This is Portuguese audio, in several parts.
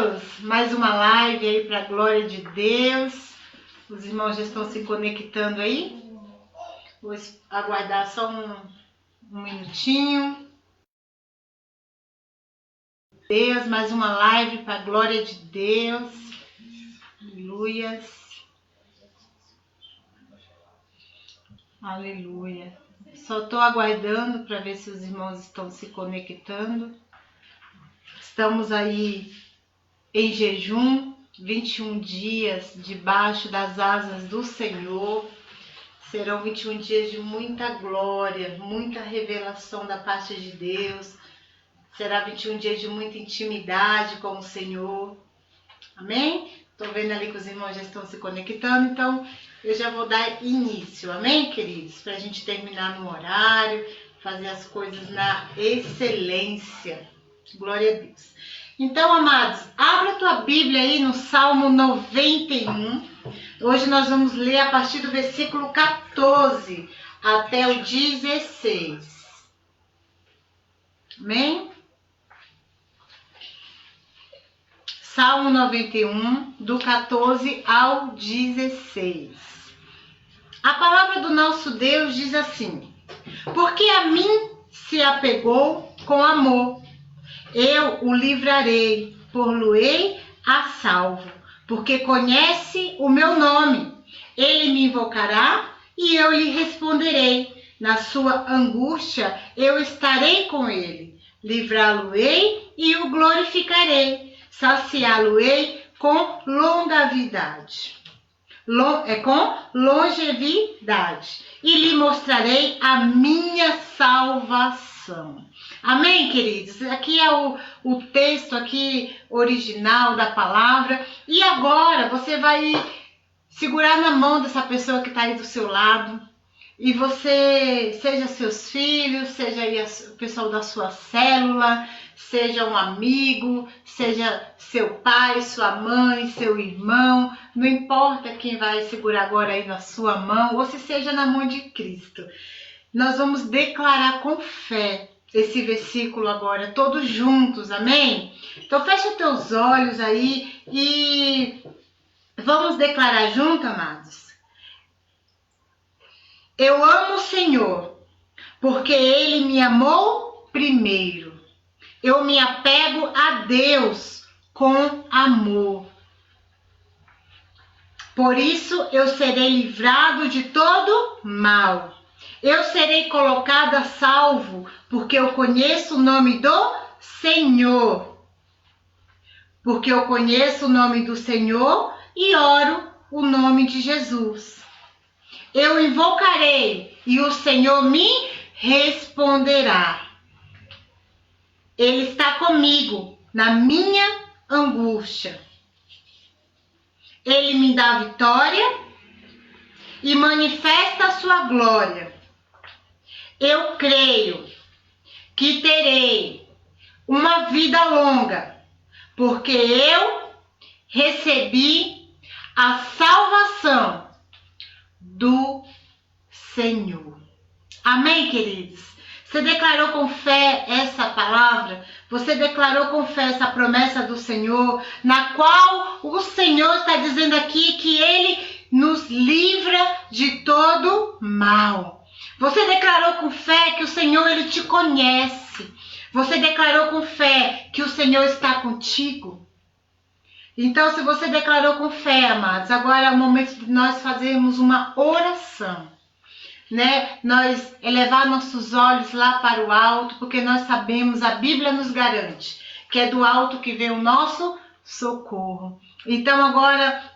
Deus! Mais uma live aí para a glória de Deus. Os irmãos já estão se conectando aí. Vou aguardar só um minutinho. Deus, mais uma live para a glória de Deus. Aleluias. Aleluia. Só estou aguardando para ver se os irmãos estão se conectando. Estamos aí em jejum, 21 dias debaixo das asas do Senhor. Serão 21 dias de muita glória, muita revelação da parte de Deus. Será 21 dias de muita intimidade com o Senhor. Amém? Estou vendo ali que os irmãos já estão se conectando, então eu já vou dar início. Amém, queridos? Para a gente terminar no horário, fazer as coisas na excelência. Glória a Deus. Então, amados, abra a tua Bíblia aí no Salmo 91. Hoje nós vamos ler a partir do versículo 14 até o 16. Amém? Salmo 91, do 14 ao 16. A palavra do nosso Deus diz assim: porque a mim se apegou com amor, eu o livrarei, por-lo-ei a salvo, porque conhece o meu nome. Ele me invocará e eu lhe responderei. Na sua angústia eu estarei com ele. Livrá-lo-ei e o glorificarei. Saciá-lo-ei com longevidade. Com longevidade. E lhe mostrarei a minha salvação. Amém, queridos? Aqui é o texto aqui original da palavra. E agora você vai segurar na mão dessa pessoa que está aí do seu lado. E você, seja seus filhos, seja aí o pessoal da sua célula, seja um amigo, seja seu pai, sua mãe, seu irmão. Não importa quem vai segurar agora aí na sua mão, ou se seja na mão de Cristo. Nós vamos declarar com fé esse versículo agora, todos juntos, amém? Então fecha teus olhos aí e vamos declarar junto, amados. Eu amo o Senhor, porque Ele me amou primeiro. Eu me apego a Deus com amor. Por isso eu serei livrado de todo mal. Eu serei colocado a salvo, porque eu conheço o nome do Senhor. Porque eu conheço o nome do Senhor e oro o nome de Jesus. Eu invocarei e o Senhor me responderá. Ele está comigo na minha angústia. Ele me dá vitória e manifesta a sua glória. Eu creio que terei uma vida longa, porque eu recebi a salvação do Senhor. Amém, queridos? Você declarou com fé essa palavra? Você declarou com fé essa promessa do Senhor, na qual o Senhor está dizendo aqui que Ele nos livra de todo mal. Você declarou com fé que o Senhor, Ele te conhece. Você declarou com fé que o Senhor está contigo. Então, se você declarou com fé, amados, agora é o momento de nós fazermos uma oração, né? Nós elevar nossos olhos lá para o alto, porque nós sabemos, a Bíblia nos garante, que é do alto que vem o nosso socorro. Então, agora,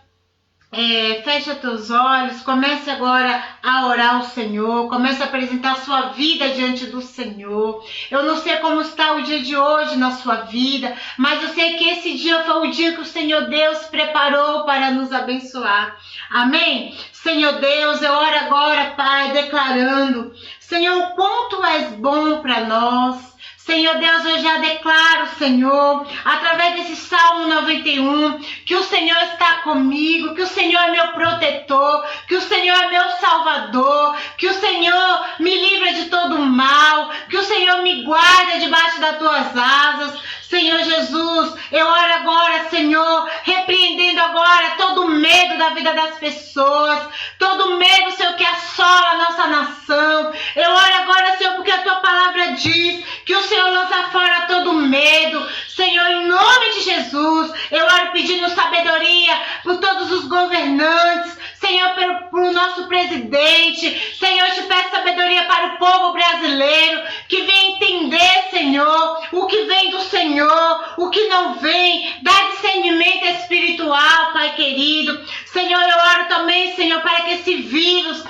fecha teus olhos, comece agora a orar ao Senhor, comece a apresentar a sua vida diante do Senhor. Eu não sei como está o dia de hoje na sua vida, mas eu sei que esse dia foi o dia que o Senhor Deus preparou para nos abençoar. Amém? Senhor Deus, eu oro agora, Pai, declarando, Senhor, o quanto és bom para nós. Senhor Deus, eu já declaro, Senhor, através desse Salmo 91, que o Senhor está comigo, que o Senhor é meu protetor, que o Senhor é meu salvador, que o Senhor me livra de todo mal, que o Senhor me guarda debaixo das tuas asas. Senhor Jesus, eu oro agora, Senhor, Senhor, repreendendo agora todo medo da vida das pessoas, todo medo, Senhor, que assola a nossa nação. Eu oro agora, Senhor, porque a tua palavra diz que o Senhor lança fora todo medo. Senhor, em nome de Jesus, eu oro pedindo sabedoria por todos os governantes, Senhor, pelo nosso presidente. Senhor, eu te peço sabedoria para o povo brasileiro, que vem entender, Senhor, o que vem do Senhor, o que não vem. Dá discernimento espiritual, Pai querido. Senhor, eu oro também, Senhor, para que esse vírus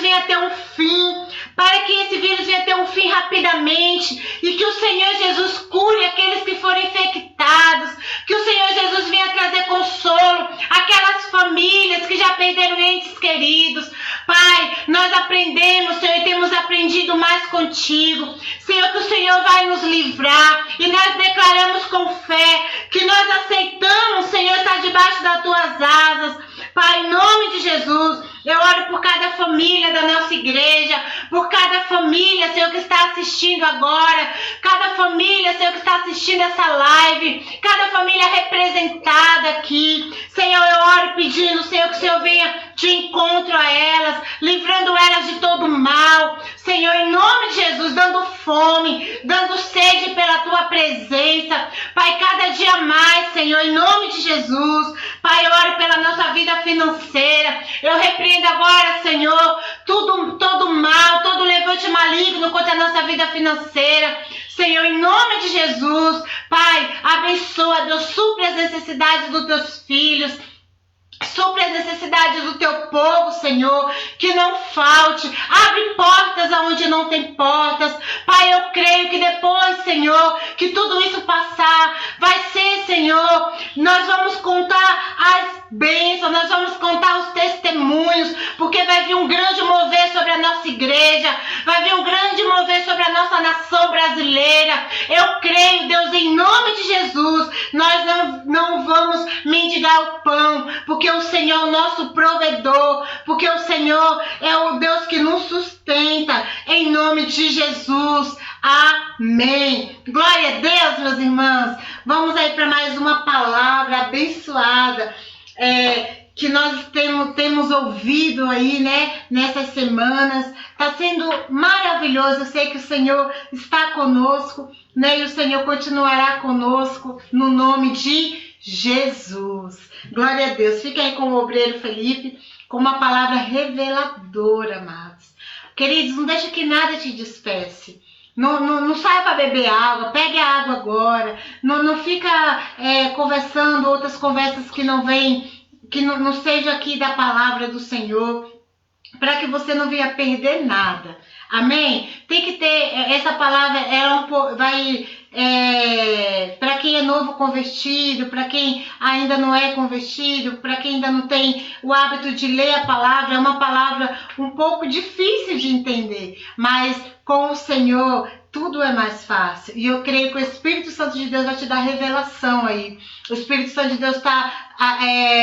venha ter um fim, para que esse vírus venha ter um fim rapidamente, e que o Senhor Jesus cure aqueles que foram infectados, que o Senhor Jesus venha trazer consolo àquelas famílias que já perderam entes queridos. Pai, nós aprendemos, Senhor, e temos aprendido mais contigo, Senhor, que o Senhor vai nos livrar, e nós declaramos com fé que nós aceitamos, Senhor, estar debaixo das tuas asas. Pai, em nome de Jesus, eu oro por cada família da nossa igreja, por cada família, Senhor, que está assistindo agora, cada família, Senhor, que está assistindo essa live, cada família representada aqui. Senhor, eu oro pedindo, Senhor, que o Senhor venha de encontro a elas, livrando elas de todo mal. Senhor, em nome de Jesus, dando fome, dando sede pela tua presença. Pai, cada dia mais, Senhor, em nome de Jesus. Pai, eu oro pela nossa vida financeira. Eu repreendo agora, Senhor, todo mal, todo levante maligno contra a nossa vida financeira. Senhor, em nome de Jesus, Pai, abençoa, Deus, supre as necessidades dos teus filhos. Supre as necessidades do teu povo, Senhor, que não falte. Abre portas aonde não tem portas. Pai, eu creio que depois, Senhor, que tudo isso passar, vai ser, Senhor, nós vamos contar as bênçãos, nós vamos contar os testemunhos, porque vai vir um grande mover sobre a nossa igreja, vai vir um grande mover sobre a nossa nação brasileira. Eu creio, Deus, em nome de Jesus, nós não vamos mendigar o pão, porque o Senhor é o nosso provedor, porque o Senhor é o Deus que nos sustenta, em nome de Jesus. Amém. Glória a Deus, meus irmãos. Vamos aí para mais uma palavra abençoada, que nós temos ouvido aí, né, nessas semanas. Está sendo maravilhoso. Eu sei que o Senhor está conosco, né, e o Senhor continuará conosco no nome de Jesus. Glória a Deus. Fica aí com o obreiro Felipe, com uma palavra reveladora, amados. Queridos, não deixa que nada te despeça. Não saia para beber água, pegue a água agora. Não fica conversando outras conversas que não vêm, que não seja aqui da palavra do Senhor, para que você não venha perder nada. Amém? Tem que ter essa palavra, ela vai para quem é novo convertido, para quem ainda não é convertido, para quem ainda não tem o hábito de ler a palavra. É uma palavra um pouco difícil de entender, mas com o Senhor tudo é mais fácil. E eu creio que o Espírito Santo de Deus vai te dar revelação aí. O Espírito Santo de Deus está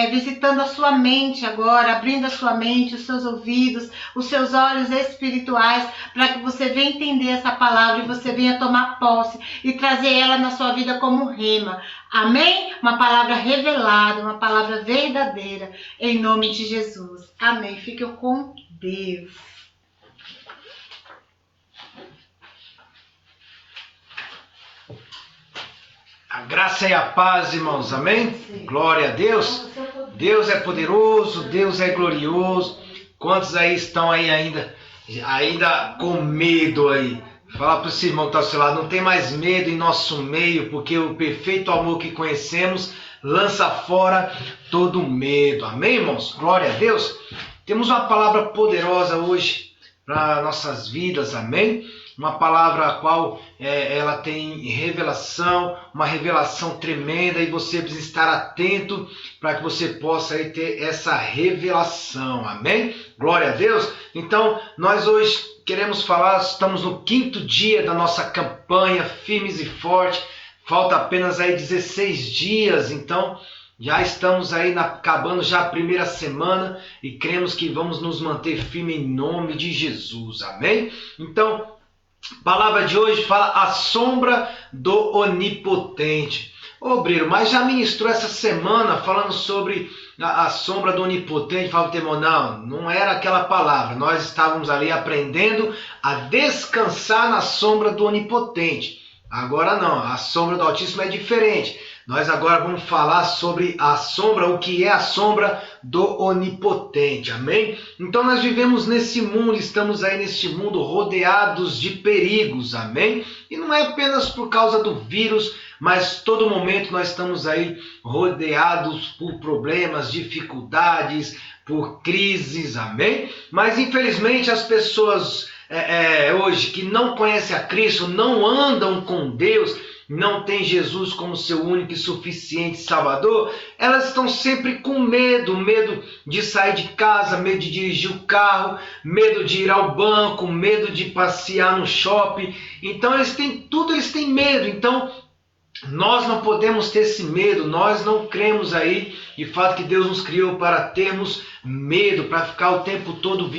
visitando a sua mente agora, abrindo a sua mente, os seus ouvidos, os seus olhos espirituais, para que você venha entender essa palavra e você venha tomar posse e trazer ela na sua vida como rema. Amém? Uma palavra revelada, uma palavra verdadeira, em nome de Jesus. Amém. Fiquem com Deus. A graça e a paz, irmãos, amém? Sim. Glória a Deus. Deus é poderoso, Deus é glorioso. Quantos aí estão aí ainda com medo aí? Fala para esse irmão que está ao seu lado, não tem mais medo em nosso meio, porque o perfeito amor que conhecemos lança fora todo medo. Amém, irmãos? Glória a Deus. Temos uma palavra poderosa hoje para nossas vidas, amém? Uma palavra a qual ela tem revelação, uma revelação tremenda, e você precisa estar atento para que você possa aí ter essa revelação, amém? Glória a Deus! Então, nós hoje queremos falar, estamos no 5º dia da nossa campanha Firmes e Fortes, falta apenas aí 16 dias, então já estamos aí acabando já a primeira semana e cremos que vamos nos manter firmes em nome de Jesus, amém? Então, a palavra de hoje fala a sombra do onipotente. Ô Briro, mas já ministrou essa semana falando sobre a sombra do Onipotente, Fábio Temor? Não era aquela palavra. Nós estávamos ali aprendendo a descansar na sombra do Onipotente. Agora não, a sombra do Altíssimo é diferente. Nós agora vamos falar sobre a sombra, o que é a sombra do Onipotente, amém? Então nós vivemos nesse mundo, estamos aí neste mundo rodeados de perigos, amém? E não é apenas por causa do vírus, mas todo momento nós estamos aí rodeados por problemas, dificuldades, por crises, amém? Mas infelizmente as pessoas hoje que não conhecem a Cristo, não andam com Deus, não tem Jesus como seu único e suficiente Salvador, elas estão sempre com medo de sair de casa, medo de dirigir o carro, medo de ir ao banco, medo de passear no shopping. Então eles têm medo. Então nós não podemos ter esse medo, nós não cremos aí, de fato, que Deus nos criou para termos medo, para ficar o tempo todo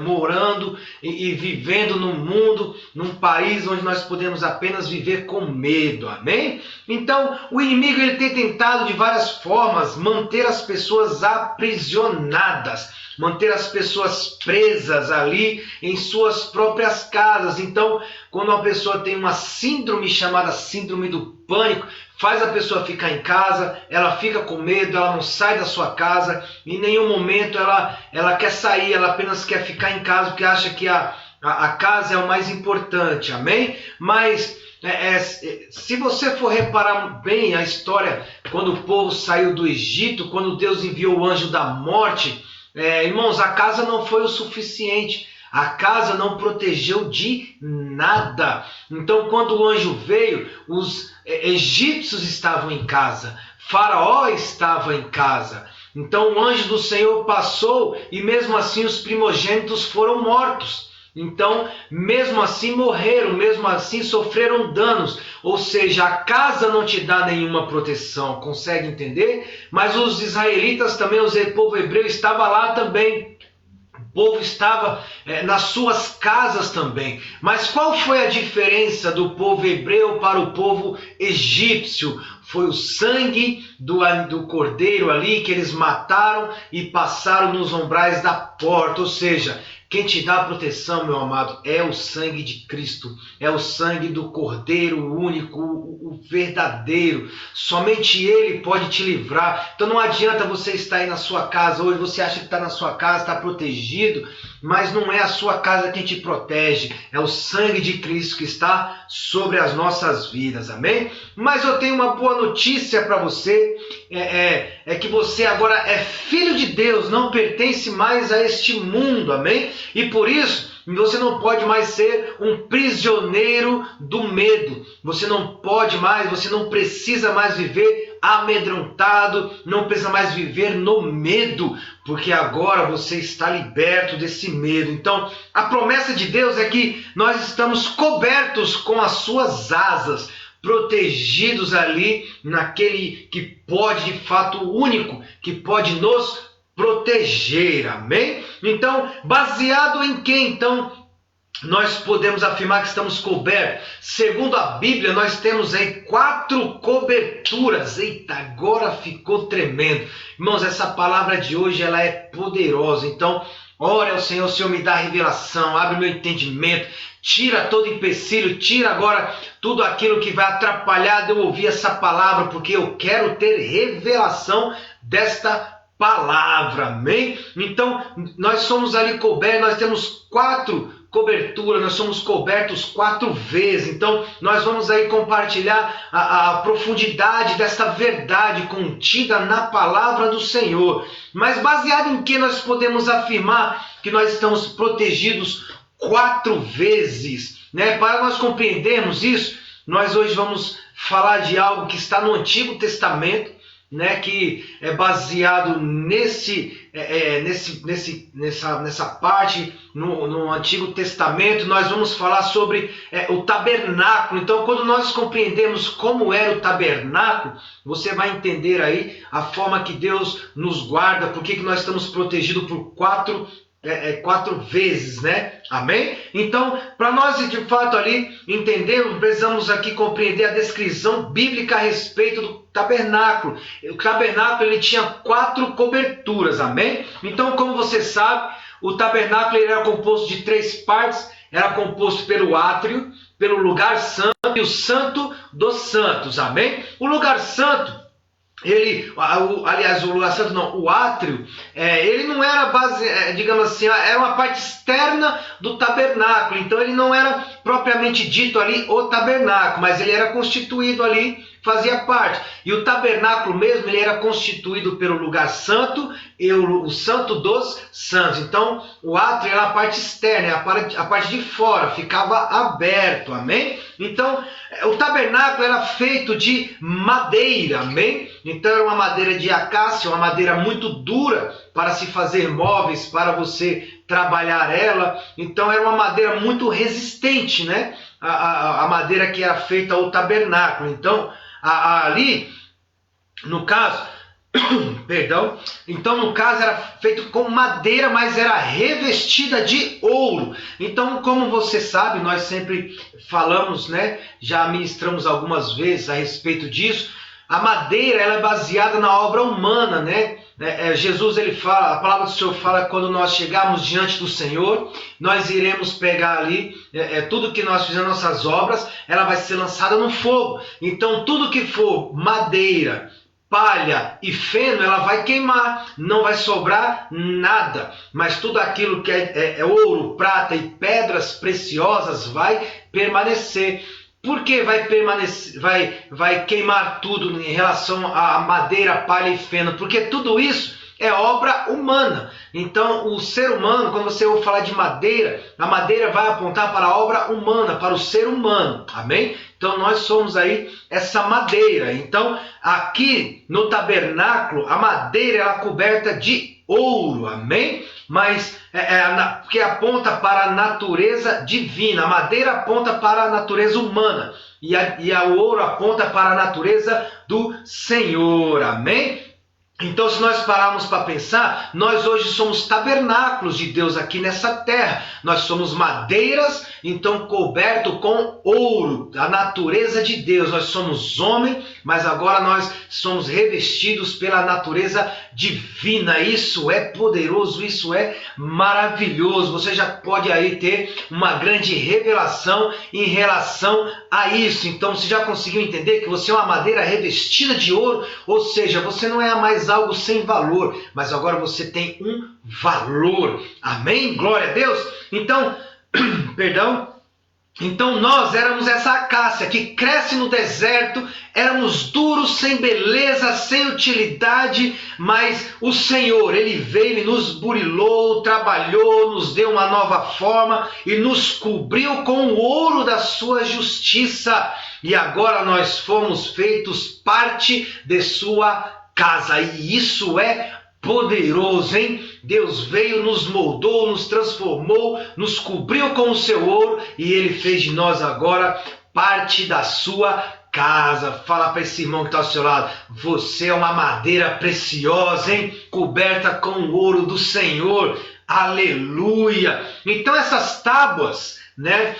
morando e vivendo num mundo, num país onde nós podemos apenas viver com medo, amém? Então, o inimigo ele tem tentado de várias formas manter as pessoas aprisionadas, manter as pessoas presas ali em suas próprias casas. Então, quando uma pessoa tem uma síndrome chamada síndrome do pânico, faz a pessoa ficar em casa, ela fica com medo, ela não sai da sua casa, em nenhum momento ela quer sair, ela apenas quer ficar em casa porque acha que a casa é o mais importante, amém? Mas se você for reparar bem a história, quando o povo saiu do Egito, quando Deus enviou o anjo da morte, irmãos, a casa não foi o suficiente. A casa não protegeu de nada. Então, quando o anjo veio, os egípcios estavam em casa. Faraó estava em casa. Então, o anjo do Senhor passou e mesmo assim os primogênitos foram mortos. Então, mesmo assim morreram, mesmo assim sofreram danos. Ou seja, a casa não te dá nenhuma proteção. Consegue entender? Mas os israelitas também, o povo hebreu estava lá também. O povo estava nas suas casas também. Mas qual foi a diferença do povo hebreu para o povo egípcio? Foi o sangue do cordeiro ali que eles mataram e passaram nos umbrais da porta. Ou seja, quem te dá proteção, meu amado, é o sangue de Cristo. É o sangue do Cordeiro único, o verdadeiro. Somente Ele pode te livrar. Então não adianta você estar aí na sua casa hoje. Você acha que está na sua casa, está protegido. Mas não é a sua casa quem te protege. É o sangue de Cristo que está sobre as nossas vidas. Amém? Mas eu tenho uma boa notícia para você. É que você agora é filho de Deus. Não pertence mais a este mundo. Amém? E por isso, você não pode mais ser um prisioneiro do medo. Você não pode mais, você não precisa mais viver amedrontado, não precisa mais viver no medo, porque agora você está liberto desse medo. Então, a promessa de Deus é que nós estamos cobertos com as suas asas, protegidos ali naquele que pode, de fato, o único, que pode nos proteger, amém? Então, baseado em que, então, nós podemos afirmar que estamos cobertos? Segundo a Bíblia, nós temos aí 4 coberturas. Eita, agora ficou tremendo. Irmãos, essa palavra de hoje, ela é poderosa. Então, ore ao Senhor, o Senhor me dá revelação, abre meu entendimento, tira todo empecilho, tira agora tudo aquilo que vai atrapalhar de eu ouvir essa palavra, porque eu quero ter revelação desta palavra, amém? Então, nós somos ali cobertos, nós temos 4 coberturas, nós somos cobertos 4 vezes. Então, nós vamos aí compartilhar a profundidade desta verdade contida na palavra do Senhor. Mas baseado em que nós podemos afirmar que nós estamos protegidos 4 vezes, né? Para nós compreendermos isso, nós hoje vamos falar de algo que está no Antigo Testamento, né, que é baseado nessa parte no Antigo Testamento. Nós vamos falar sobre o tabernáculo. Então, quando nós compreendemos como era o tabernáculo, você vai entender aí a forma que Deus nos guarda, porque que nós estamos protegidos por 4 4 vezes, né? Amém? Então, para nós de fato ali entendermos, precisamos aqui compreender a descrição bíblica a respeito do tabernáculo. O tabernáculo ele tinha 4 coberturas, amém? Então, como você sabe, o tabernáculo ele era composto de 3 partes. Era composto pelo átrio, pelo lugar santo e o santo dos santos, amém? O lugar santo, o átrio, ele não era digamos assim, era uma parte externa do tabernáculo, então ele não era propriamente dito ali o tabernáculo, mas ele era constituído ali, fazia parte. E o tabernáculo mesmo, ele era constituído pelo lugar santo e o santo dos santos. Então, o átrio era a parte externa, a parte de fora, ficava aberto, amém? Então, o tabernáculo era feito de madeira, amém? Então, era uma madeira de acácia, uma madeira muito dura para se fazer móveis, para você trabalhar ela. Então, era uma madeira muito resistente, né? A madeira que era feita ao tabernáculo. Então, ali, no caso, perdão, então no caso era feito com madeira, mas era revestida de ouro. Então, como você sabe, nós sempre falamos, né? Já ministramos algumas vezes a respeito disso. A madeira ela é baseada na obra humana, né? Jesus ele fala, a palavra do Senhor fala, quando nós chegarmos diante do Senhor, nós iremos pegar ali tudo que nós fizemos, nossas obras, ela vai ser lançada no fogo. Então tudo que for madeira, palha e feno, ela vai queimar, não vai sobrar nada. Mas tudo aquilo que é ouro, prata e pedras preciosas vai permanecer. Por que vai permanecer, vai queimar tudo em relação à madeira, palha e feno? Porque tudo isso é obra humana. Então, o ser humano, quando você ouve falar de madeira, a madeira vai apontar para a obra humana, para o ser humano. Amém? Então, nós somos aí essa madeira. Então, aqui no tabernáculo, a madeira é coberta de ouro. Amém? Mas porque aponta para a natureza divina. A madeira aponta para a natureza humana. E o ouro aponta para a natureza do Senhor. Amém? Então, se nós pararmos para pensar, nós hoje somos tabernáculos de Deus aqui nessa terra. Nós somos madeiras, então coberto com ouro, a natureza de Deus. Nós somos homem, mas agora nós somos revestidos pela natureza divina. Isso é poderoso, isso é maravilhoso. Você já pode aí ter uma grande revelação em relação a isso. Então, você já conseguiu entender que você é uma madeira revestida de ouro? Ou seja, você não é mais algo sem valor, mas agora você tem um valor. Amém? Glória a Deus. Então, perdão. Então nós éramos essa acácia que cresce no deserto, éramos duros, sem beleza, sem utilidade, mas o Senhor, Ele veio e nos burilou, trabalhou, nos deu uma nova forma e nos cobriu com o ouro da sua justiça. E agora nós fomos feitos parte de sua casa, e isso é poderoso, hein? Deus veio, nos moldou, nos transformou, nos cobriu com o seu ouro e Ele fez de nós agora parte da sua casa. Fala para esse irmão que está ao seu lado, você é uma madeira preciosa, hein? Coberta com o ouro do Senhor. Aleluia! Então essas tábuas, né,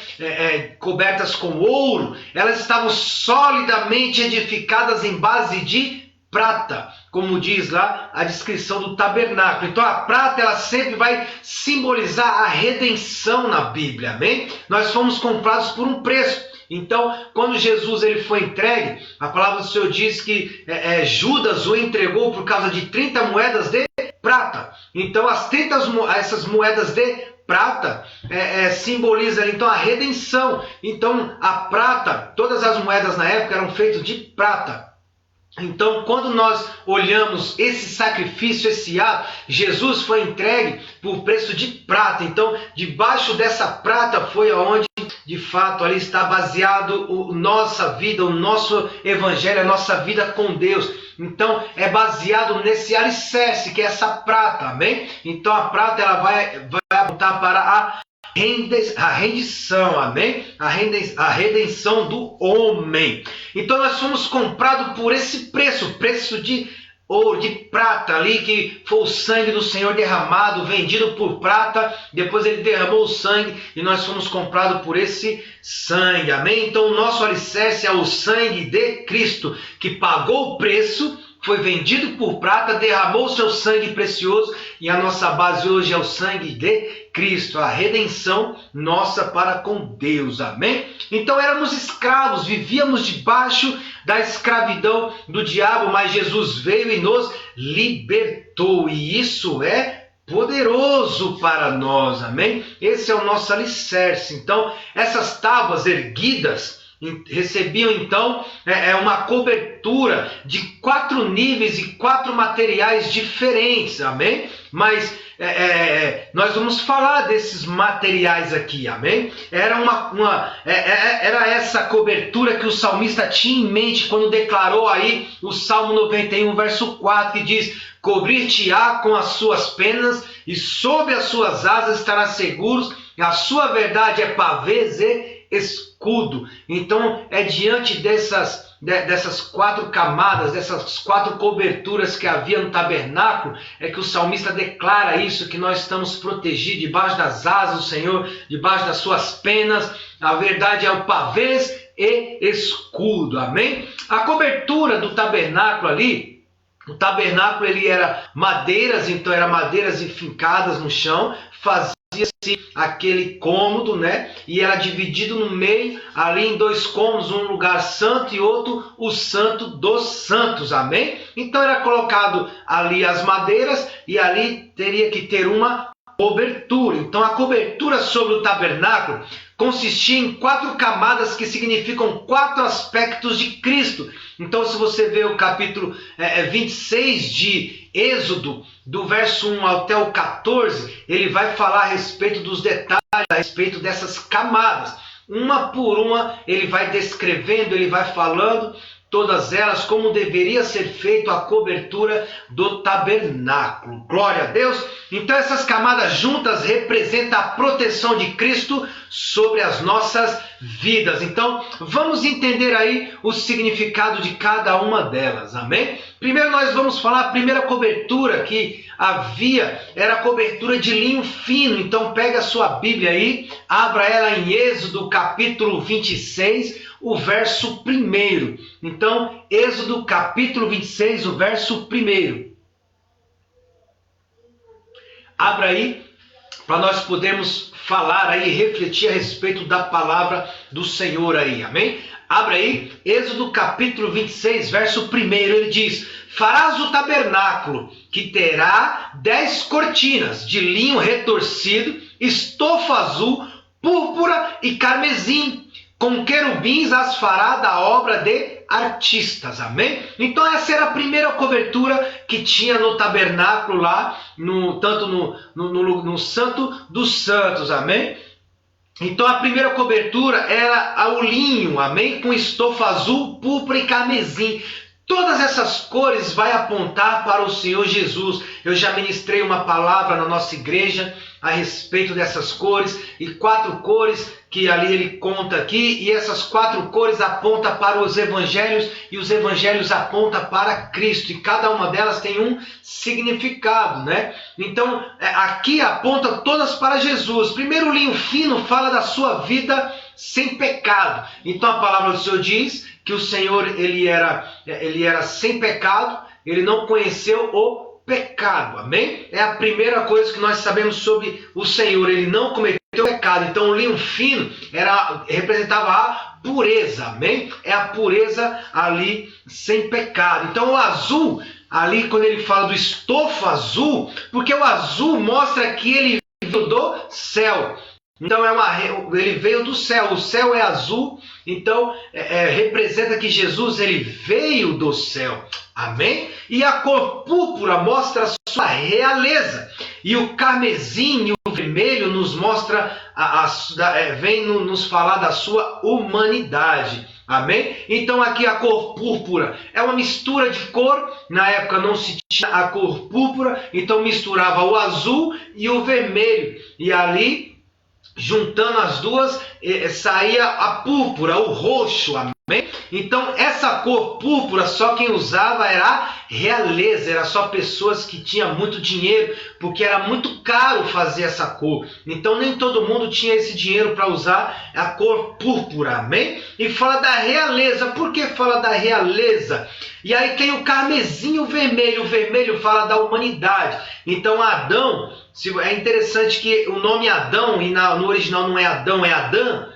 cobertas com ouro, elas estavam solidamente edificadas em base de prata, como diz lá a descrição do tabernáculo. Então a prata ela sempre vai simbolizar a redenção na Bíblia, amém? Nós fomos comprados por um preço. Então, quando Jesus ele foi entregue, a palavra do Senhor diz que Judas o entregou por causa de 30 moedas de prata. Então, essas moedas de prata simboliza então a redenção. Então, a prata, todas as moedas na época eram feitas de prata. Então, quando nós olhamos esse sacrifício, esse ato, Jesus foi entregue por preço de prata. Então, debaixo dessa prata foi onde, de fato, ali está baseado a nossa vida, o nosso evangelho, a nossa vida com Deus. Então, é baseado nesse alicerce, que é essa prata, amém? Então, a prata ela vai apontar para a rendição, amém? A redenção do homem. Então nós fomos comprados por esse preço de ouro, de prata ali, que foi o sangue do Senhor derramado, vendido por prata, depois ele derramou o sangue e nós fomos comprados por esse sangue, amém? Então o nosso alicerce é o sangue de Cristo, que pagou o preço, foi vendido por prata, derramou o seu sangue precioso e a nossa base hoje é o sangue de Cristo, a redenção nossa para com Deus, amém? Então éramos escravos, vivíamos debaixo da escravidão do diabo, mas Jesus veio e nos libertou, e isso é poderoso para nós, amém? Esse é o nosso alicerce. Então essas tábuas erguidas recebiam então uma cobertura de 4 níveis e 4 materiais diferentes, amém? Mas nós vamos falar desses materiais aqui, amém? Era essa cobertura que o salmista tinha em mente quando declarou aí o Salmo 91, verso 4, que diz: cobrir-te-á com as suas penas e sob as suas asas estarás seguros, a sua verdade é pavês e escudo. Então é diante dessas 4 camadas, dessas 4 coberturas que havia no tabernáculo, é que o salmista declara isso, que nós estamos protegidos debaixo das asas do Senhor, debaixo das suas penas. A verdade é o pavês e escudo, amém? A cobertura do tabernáculo ali, o tabernáculo ele era madeiras, então eram madeiras enfincadas no chão, fazia-se aquele cômodo, né? E era dividido no meio, ali em 2 cômodos, um lugar santo e outro o santo dos santos, amém? Então era colocado ali as madeiras e ali teria que ter uma cobertura. Então a cobertura sobre o tabernáculo consistia em 4 camadas que significam 4 aspectos de Cristo. Então se você vê o capítulo 26 de Êxodo, do verso 1 até o 14, ele vai falar a respeito dos detalhes, a respeito dessas camadas. Uma por uma ele vai descrevendo, ele vai falando todas elas, como deveria ser feito a cobertura do tabernáculo. Glória a Deus! Então essas camadas juntas representam a proteção de Cristo sobre as nossas vidas. Então vamos entender aí o significado de cada uma delas, amém? Primeiro nós vamos falar a primeira cobertura que havia, era a cobertura de linho fino. Então pega a sua Bíblia aí, abra ela em Êxodo capítulo 26, o verso 1. Então, Êxodo capítulo 26, o verso 1. Abra aí, para nós podermos falar aí, refletir a respeito da palavra do Senhor aí, amém? Abra aí, Êxodo capítulo 26, verso 1, ele diz: farás o tabernáculo, que terá 10 cortinas de linho retorcido, estofa azul, púrpura e carmesim. Com querubins as fará da obra de artistas, amém? Então essa era a primeira cobertura que tinha no tabernáculo lá, tanto no Santo dos Santos, amém? Então a primeira cobertura era o linho, amém? Com estofa azul, púrpura e carmesim. Todas essas cores vai apontar para o Senhor Jesus. Eu já ministrei uma palavra na nossa igreja a respeito dessas cores, e 4 cores que ali ele conta aqui, e essas 4 cores apontam para os evangelhos, e os evangelhos apontam para Cristo, e cada uma delas tem um significado, né? Então aqui aponta todas para Jesus. Primeiro, o linho fino fala da sua vida sem pecado. Então a palavra do Senhor diz que o Senhor ele era sem pecado, ele não conheceu o pecado, amém? É a primeira coisa que nós sabemos sobre o Senhor, ele não cometeu pecado. Então o linho fino representava a pureza, amém? É a pureza ali sem pecado. Então o azul, ali quando ele fala do estofo azul, porque o azul mostra que ele veio do céu. Então ele veio do céu, o céu é azul, então representa que Jesus ele veio do céu, amém? E a cor púrpura mostra a sua realeza, e o carmesim e o vermelho nos mostra, vem nos falar da sua humanidade, amém? Então aqui a cor púrpura é uma mistura de cor, na época não se tinha a cor púrpura, então misturava o azul e o vermelho, e ali juntando as duas, saía a púrpura, o roxo, amém? Amém? Então, essa cor púrpura, só quem usava era a realeza, era só pessoas que tinham muito dinheiro, porque era muito caro fazer essa cor. Então, nem todo mundo tinha esse dinheiro para usar a cor púrpura, amém? E fala da realeza. Por que fala da realeza? E aí tem o carmesim, o vermelho fala da humanidade. Então, Adão, é interessante que o nome Adão, e no original não é Adão, é Adã.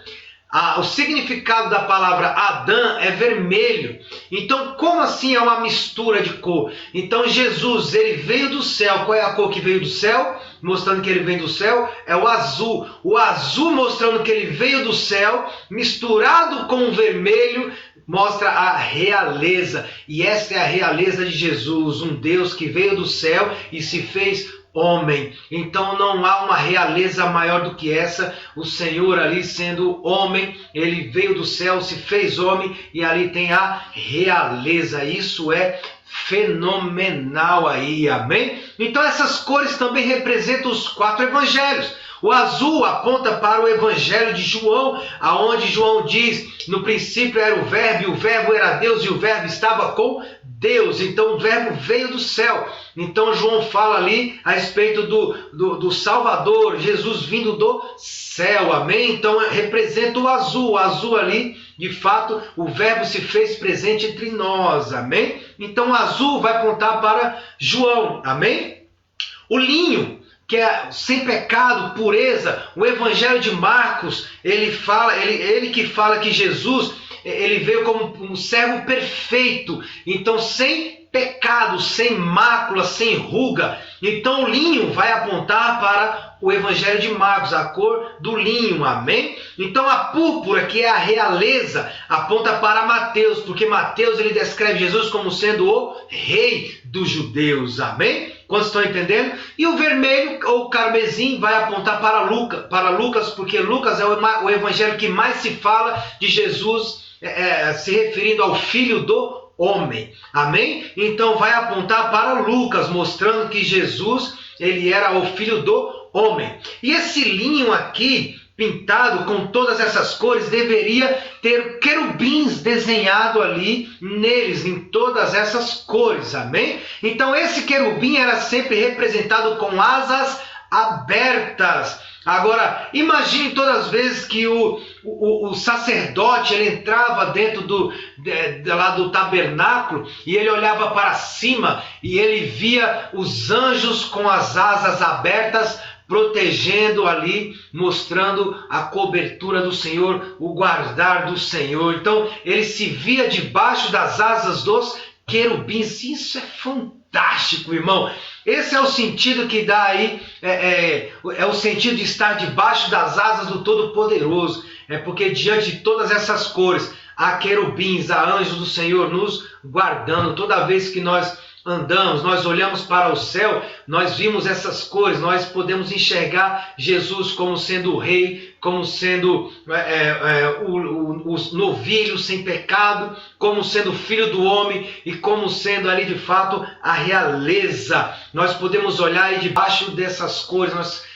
O significado da palavra Adã é vermelho. Então, como assim é uma mistura de cor? Então, Jesus, ele veio do céu. Qual é a cor que veio do céu? Mostrando que ele vem do céu, é o azul. O azul mostrando que ele veio do céu, misturado com o vermelho, mostra a realeza. E essa é a realeza de Jesus, um Deus que veio do céu e se fez homem. Então não há uma realeza maior do que essa. O Senhor ali sendo homem, ele veio do céu, se fez homem, e ali tem a realeza. Isso é fenomenal aí, amém? Então essas cores também representam os 4 evangelhos. O azul aponta para o evangelho de João, aonde João diz: no princípio era o verbo era Deus, e o verbo estava com Deus. Então o verbo veio do céu. Então João fala ali a respeito do Salvador, Jesus vindo do céu, amém? Então representa o azul ali, de fato, o verbo se fez presente entre nós, amém? Então o azul vai apontar para João, amém? O linho, que é sem pecado, pureza. O evangelho de Marcos, ele que fala que Jesus, ele veio como um servo perfeito, então sem pecado, sem mácula, sem ruga. Então o linho vai apontar para o evangelho de Marcos, a cor do linho, amém? Então a púrpura, que é a realeza, aponta para Mateus, porque Mateus ele descreve Jesus como sendo o rei dos judeus, amém? Quantos estão entendendo? E o vermelho ou carmesim vai apontar para Lucas, porque Lucas é o evangelho que mais se fala de Jesus, se referindo ao filho do homem, amém? Então vai apontar para Lucas, mostrando que Jesus, ele era o filho do homem. E esse linho aqui, pintado com todas essas cores, deveria ter querubins desenhado ali neles, em todas essas cores, amém? Então esse querubim era sempre representado com asas abertas. Agora, imagine todas as vezes que o sacerdote ele entrava dentro lá do tabernáculo e ele olhava para cima e ele via os anjos com as asas abertas, protegendo ali, mostrando a cobertura do Senhor, o guardar do Senhor. Então, ele se via debaixo das asas dos querubins. Isso é fantástico, irmão. Esse é o sentido que dá aí, é o sentido de estar debaixo das asas do Todo-Poderoso. É porque diante de todas essas cores, há querubins, há anjos do Senhor nos guardando. Toda vez que nós andamos, nós olhamos para o céu, nós vimos essas cores, nós podemos enxergar Jesus como sendo o rei, como sendo o novilho sem pecado, como sendo filho do homem e como sendo ali de fato a realeza. Nós podemos olhar e debaixo dessas cores nós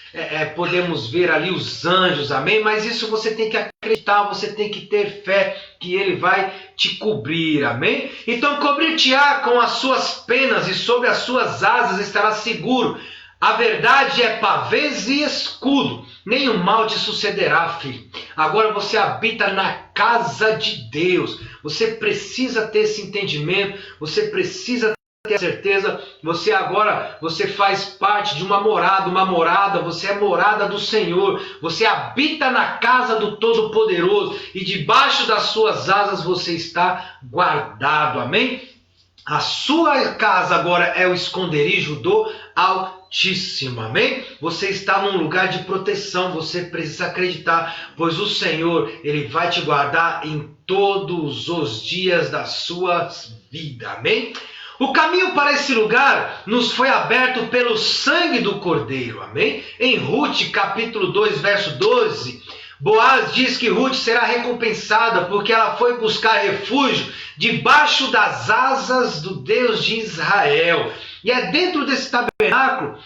podemos ver ali os anjos, amém? Mas isso você tem que acreditar, você tem que ter fé que ele vai te cobrir, amém? Então cobrir-te-á com as suas penas e sob as suas asas estarás seguro. A verdade é pavês e escudo, nenhum mal te sucederá, filho. Agora você habita na casa de Deus, você precisa ter esse entendimento, você precisa ter certeza, você faz parte de uma morada, você é morada do Senhor, você habita na casa do Todo-Poderoso e debaixo das suas asas você está guardado, amém? A sua casa agora é o esconderijo do Altíssimo, amém? Você está num lugar de proteção, você precisa acreditar, pois o Senhor, ele vai te guardar em todos os dias da sua vida, amém? O caminho para esse lugar nos foi aberto pelo sangue do Cordeiro, amém? Em Rute, capítulo 2, verso 12, Boaz diz que Ruth será recompensada porque ela foi buscar refúgio debaixo das asas do Deus de Israel. E é dentro desse tabernáculo,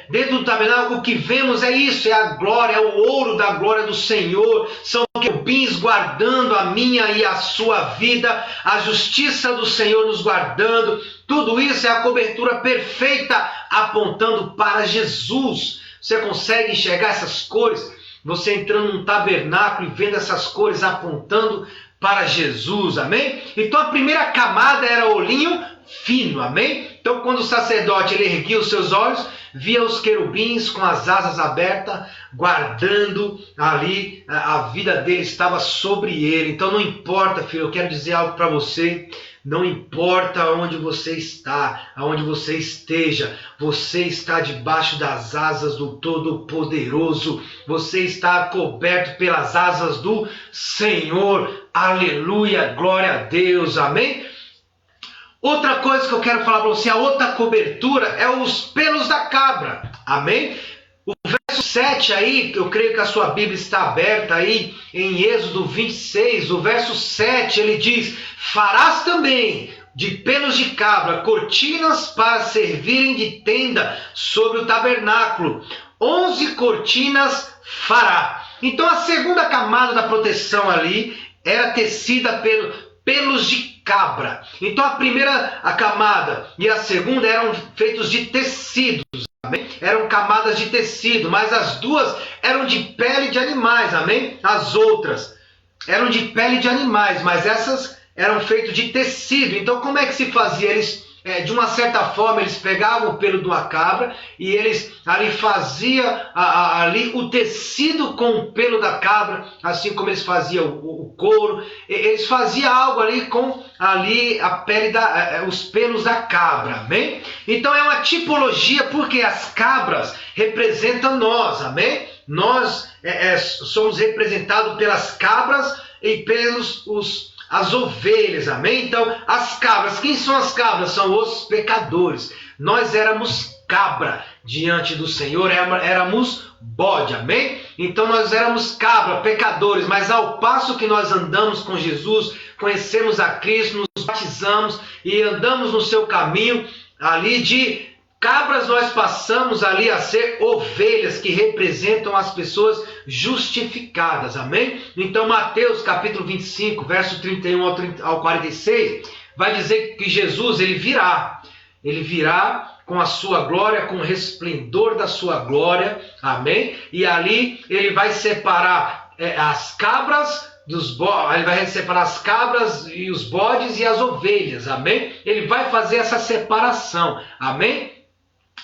dentro do tabernáculo, o que vemos é isso, é a glória, é o ouro da glória do Senhor, são querubins guardando a minha e a sua vida, a justiça do Senhor nos guardando, tudo isso é a cobertura perfeita apontando para Jesus. Você consegue enxergar essas cores? Você entrando num tabernáculo e vendo essas cores apontando para Jesus, amém? Então a primeira camada era o linho fino, amém? Então quando o sacerdote ele erguia os seus olhos, via os querubins com as asas abertas, guardando ali, a vida dele estava sobre ele. Então não importa, filho, eu quero dizer algo para você, não importa onde você está, aonde você esteja, você está debaixo das asas do Todo-Poderoso, você está coberto pelas asas do Senhor, aleluia, glória a Deus, amém? Outra coisa que eu quero falar para você, a outra cobertura é os pelos da cabra, amém? O verso 7 aí, eu creio que a sua Bíblia está aberta aí, em Êxodo 26, o verso 7, ele diz: farás também de pelos de cabra cortinas para servirem de tenda sobre o tabernáculo, 11 cortinas fará. Então a segunda camada da proteção ali era tecida pelos de cabra. Então a camada e a segunda eram feitos de tecidos, amém? Eram camadas de tecido, mas as duas eram de pele de animais, amém? As outras eram de pele de animais, mas essas eram feitas de tecido. Então como é que se fazia? Eles, de uma certa forma, eles pegavam o pelo de uma cabra e eles ali faziam ali o tecido com o pelo da cabra, assim como eles faziam o couro. Eles faziam algo ali com ali a pele os pelos da cabra, amém? Então é uma tipologia, porque as cabras representam nós, amém? Nós somos representados pelas cabras e pelos as ovelhas, amém? Então, as cabras, quem são as cabras? São os pecadores. Nós éramos cabra diante do Senhor, éramos bode, amém? Então nós éramos cabra, pecadores, mas ao passo que nós andamos com Jesus, conhecemos a Cristo, nos batizamos e andamos no seu caminho, ali de cabras nós passamos ali a ser ovelhas, que representam as pessoas justificadas, amém? Então Mateus capítulo 25, verso 31 ao 46, vai dizer que Jesus ele virá com a sua glória, com o resplendor da sua glória, amém? E ali ele vai separar as cabras dos bodes, ele vai separar as cabras e os bodes e as ovelhas, amém? Ele vai fazer essa separação, amém?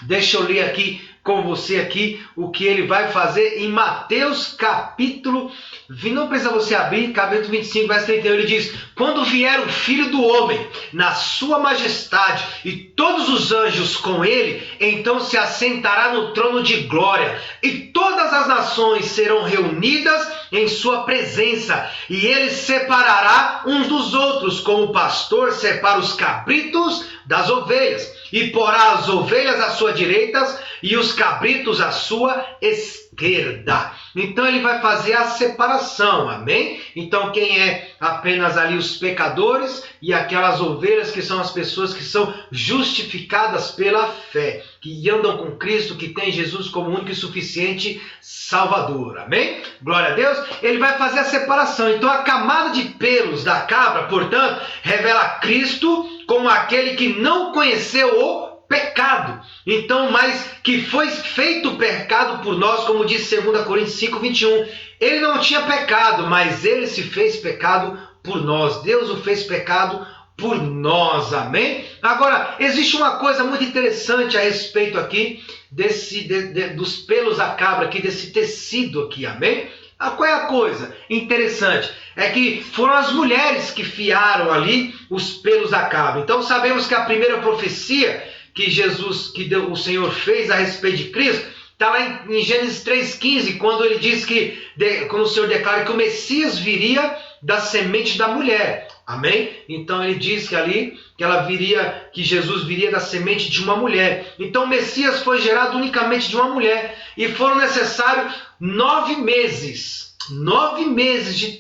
Deixa eu ler aqui com você aqui o que ele vai fazer em Mateus capítulo, não precisa você abrir, capítulo 25, verso 31, ele diz: quando vier o Filho do Homem na sua majestade e todos os anjos com ele, então se assentará no trono de glória e todas as nações serão reunidas em sua presença e ele separará uns dos outros, como o pastor separa os cabritos das ovelhas, e porá as ovelhas à sua direita e os cabritos à sua esquerda. Então ele vai fazer a separação, amém? Então quem é apenas ali os pecadores e aquelas ovelhas que são as pessoas que são justificadas pela fé, que andam com Cristo, que tem Jesus como único e suficiente Salvador, amém? Glória a Deus. Ele vai fazer a separação. Então a camada de pelos da cabra, portanto, revela Cristo como aquele que não conheceu o pecado, então, mas que foi feito pecado por nós, como diz 2 Coríntios 5, 21. Ele não tinha pecado, mas ele se fez pecado por nós. Deus o fez pecado por nós, amém? Agora, existe uma coisa muito interessante a respeito aqui dos pelos da cabra, aqui, desse tecido aqui, amém? Qual é a coisa interessante? É que foram as mulheres que fiaram ali os pelos da cabra. Então sabemos que a primeira profecia que o Senhor fez a respeito de Cristo, está lá em Gênesis 3,15, quando ele diz quando o Senhor declara que o Messias viria da semente da mulher. Amém? Então ele diz que ali que Jesus viria da semente de uma mulher. Então o Messias foi gerado unicamente de uma mulher. E foram necessários 9 meses 9 meses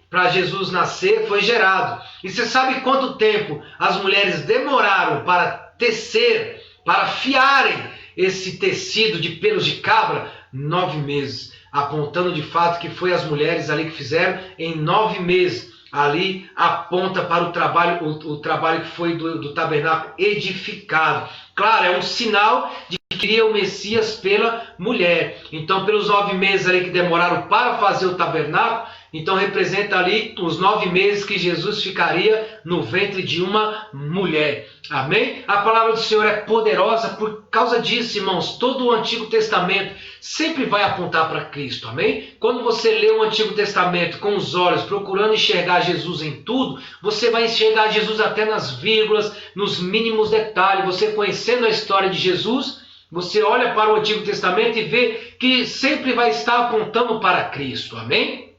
para Jesus nascer foi gerado. E você sabe quanto tempo as mulheres demoraram para tecer, para fiarem esse tecido de pelos de cabra? 9 meses. Apontando de fato que foi as mulheres ali que fizeram em 9 meses. Ali aponta para o trabalho que foi do tabernáculo edificado. Claro, é um sinal de que queria o Messias pela mulher. Então, pelos 9 meses ali que demoraram para fazer o tabernáculo, então representa ali os 9 meses que Jesus ficaria no ventre de uma mulher. Amém? A palavra do Senhor é poderosa por causa disso, irmãos. Todo o Antigo Testamento sempre vai apontar para Cristo. Amém? Quando você lê o Antigo Testamento com os olhos, procurando enxergar Jesus em tudo, você vai enxergar Jesus até nas vírgulas, nos mínimos detalhes. Você conhecendo a história de Jesus, você olha para o Antigo Testamento e vê que sempre vai estar apontando para Cristo. Amém?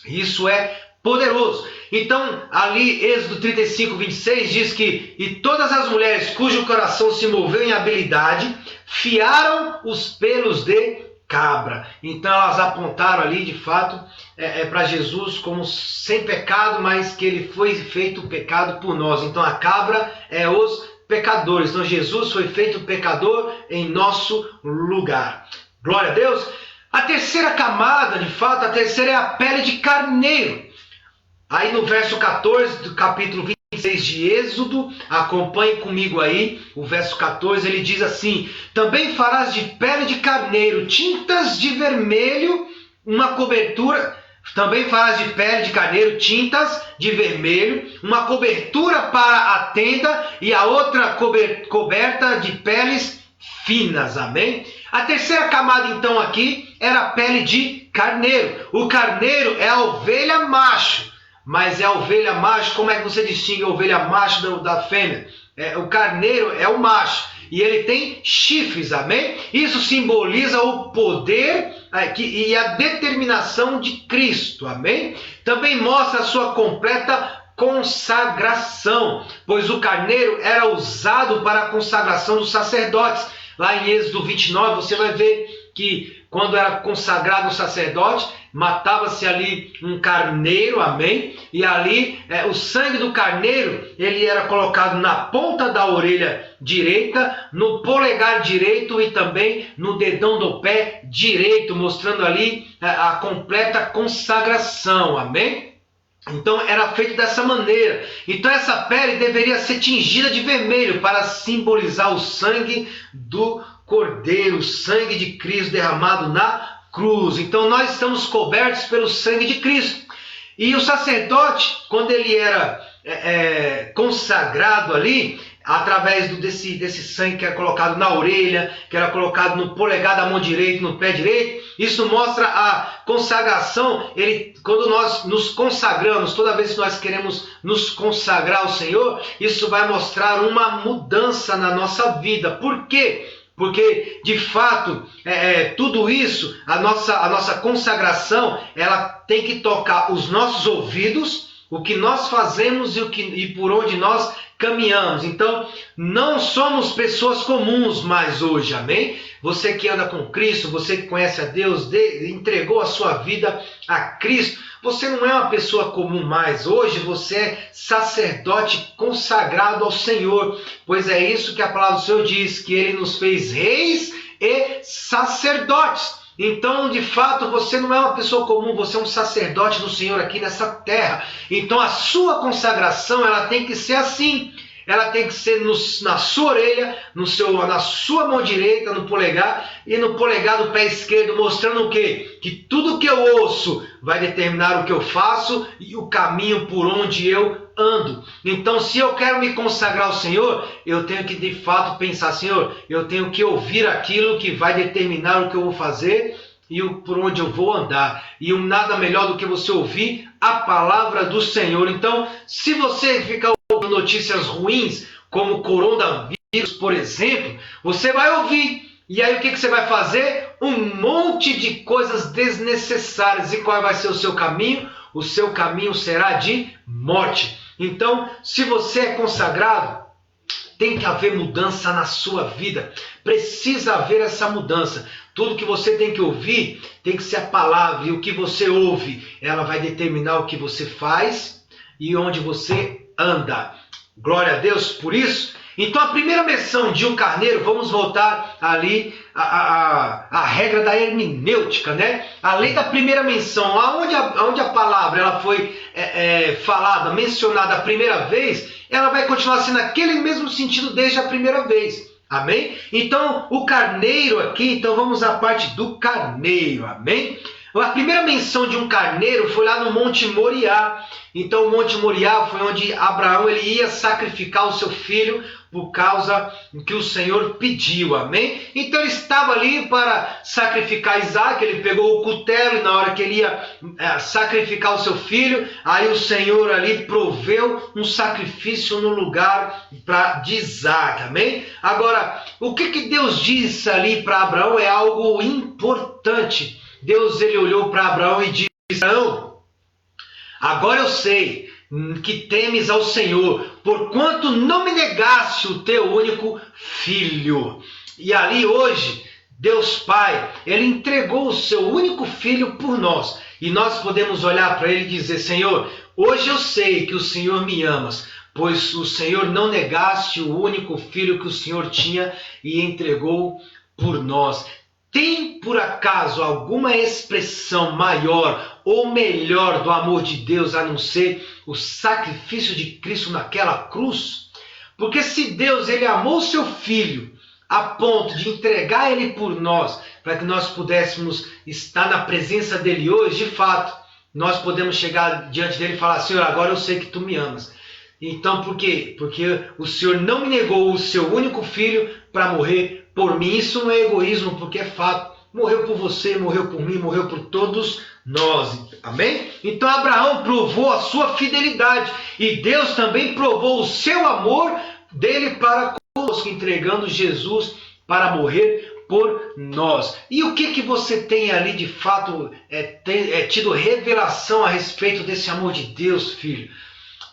Isso é poderoso. Então, ali, Êxodo 35, 26 diz que e todas as mulheres cujo coração se moveu em habilidade fiaram os pelos de cabra. Então, elas apontaram ali, de fato, para Jesus como sem pecado, mas que ele foi feito pecado por nós. Então, a cabra é os pecadores. Então, Jesus foi feito pecador em nosso lugar. Glória a Deus. A terceira camada, de fato, a terceira é a pele de carneiro. Aí no verso 14 do capítulo 26 de Êxodo, acompanhe comigo aí, o verso 14, ele diz assim: também farás de pele de carneiro tintas de vermelho, uma cobertura. Também farás de pele de carneiro tintas de vermelho, uma cobertura para a tenda e a outra coberta de peles finas. Amém? A terceira camada então aqui era a pele de carneiro. O carneiro é a ovelha macho. Mas é a ovelha macho, como é que você distingue a ovelha macho da fêmea? O carneiro é o macho e ele tem chifres, amém? Isso simboliza o poder e a determinação de Cristo, amém? Também mostra a sua completa consagração, pois o carneiro era usado para a consagração dos sacerdotes. Lá em Êxodo 29 você vai ver que quando era consagrado um sacerdote, matava-se ali um carneiro, amém? E ali o sangue do carneiro, ele era colocado na ponta da orelha direita, no polegar direito e também no dedão do pé direito, mostrando ali a completa consagração, amém? Então era feito dessa maneira. Então essa pele deveria ser tingida de vermelho para simbolizar o sangue do Cordeiro, o sangue de Cristo derramado na cruz. Então nós estamos cobertos pelo sangue de Cristo. E o sacerdote, quando ele era consagrado ali, através desse sangue que era colocado na orelha, que era colocado no polegar da mão direita, no pé direito, isso mostra a consagração. Quando nós nos consagramos, toda vez que nós queremos nos consagrar ao Senhor, isso vai mostrar uma mudança na nossa vida. Por quê? Porque, de fato, tudo isso, a nossa consagração, ela tem que tocar os nossos ouvidos, o que nós fazemos e por onde nós caminhamos. Então, não somos pessoas comuns mais hoje, amém? Você que anda com Cristo, você que conhece a Deus, entregou a sua vida a Cristo, você não é uma pessoa comum mais. Hoje você é sacerdote consagrado ao Senhor, pois é isso que a palavra do Senhor diz, que Ele nos fez reis e sacerdotes. Então, de fato, você não é uma pessoa comum, você é um sacerdote do Senhor aqui nessa terra. Então, a sua consagração, ela tem que ser assim. Ela tem que ser na sua orelha, na sua mão direita, no polegar e no polegar do pé esquerdo, mostrando o quê? Que tudo que eu ouço vai determinar o que eu faço e o caminho por onde eu ando. Então, se eu quero me consagrar ao Senhor, eu tenho que de fato pensar, Senhor, eu tenho que ouvir aquilo que vai determinar o que eu vou fazer e por onde eu vou andar. E nada melhor do que você ouvir a palavra do Senhor. Então, se você ficar ouvindo notícias ruins, como coronavírus, por exemplo, você vai ouvir. E aí o que você vai fazer? Um monte de coisas desnecessárias. E qual vai ser o seu caminho? O seu caminho será de morte. Então, se você é consagrado, tem que haver mudança na sua vida. Precisa haver essa mudança. Tudo que você tem que ouvir tem que ser a palavra. E o que você ouve, ela vai determinar o que você faz e onde você anda. Glória a Deus por isso. Então a primeira menção de um carneiro, vamos voltar ali a regra da hermenêutica, né? Além da primeira menção, onde a palavra ela foi falada, mencionada a primeira vez, ela vai continuar sendo aquele mesmo sentido desde a primeira vez. Amém? Então o carneiro aqui, então vamos à parte do carneiro. Amém? A primeira menção de um carneiro foi lá no Monte Moriá. Então o Monte Moriá foi onde Abraão ele ia sacrificar o seu filho por causa que o Senhor pediu, amém? Então ele estava ali para sacrificar Isaac, ele pegou o cutelo e na hora que ele ia sacrificar o seu filho, aí o Senhor ali proveu um sacrifício no lugar de Isaac, amém? Agora, o que Deus disse ali para Abraão é algo importante. Deus ele olhou para Abraão e disse: Abraão, agora eu sei que temes ao Senhor, porquanto não me negaste o teu único filho. E ali hoje, Deus Pai, ele entregou o seu único filho por nós. E nós podemos olhar para ele e dizer: Senhor, hoje eu sei que o Senhor me amas, pois o Senhor não negaste o único filho que o Senhor tinha e entregou por nós. Tem por acaso alguma expressão maior ou melhor do amor de Deus a não ser o sacrifício de Cristo naquela cruz? Porque se Deus ele amou seu filho a ponto de entregar ele por nós, para que nós pudéssemos estar na presença dele hoje, de fato, nós podemos chegar diante dele e falar: Senhor, agora eu sei que tu me amas. Então por quê? Porque o Senhor não me negou o seu único filho para morrer por mim. Isso não é egoísmo, porque é fato. Morreu por você, morreu por mim, morreu por todos nós. Amém? Então Abraão provou a sua fidelidade. E Deus também provou o seu amor dele para conosco, entregando Jesus para morrer por nós. E o que você tem ali de fato tido revelação a respeito desse amor de Deus, filho?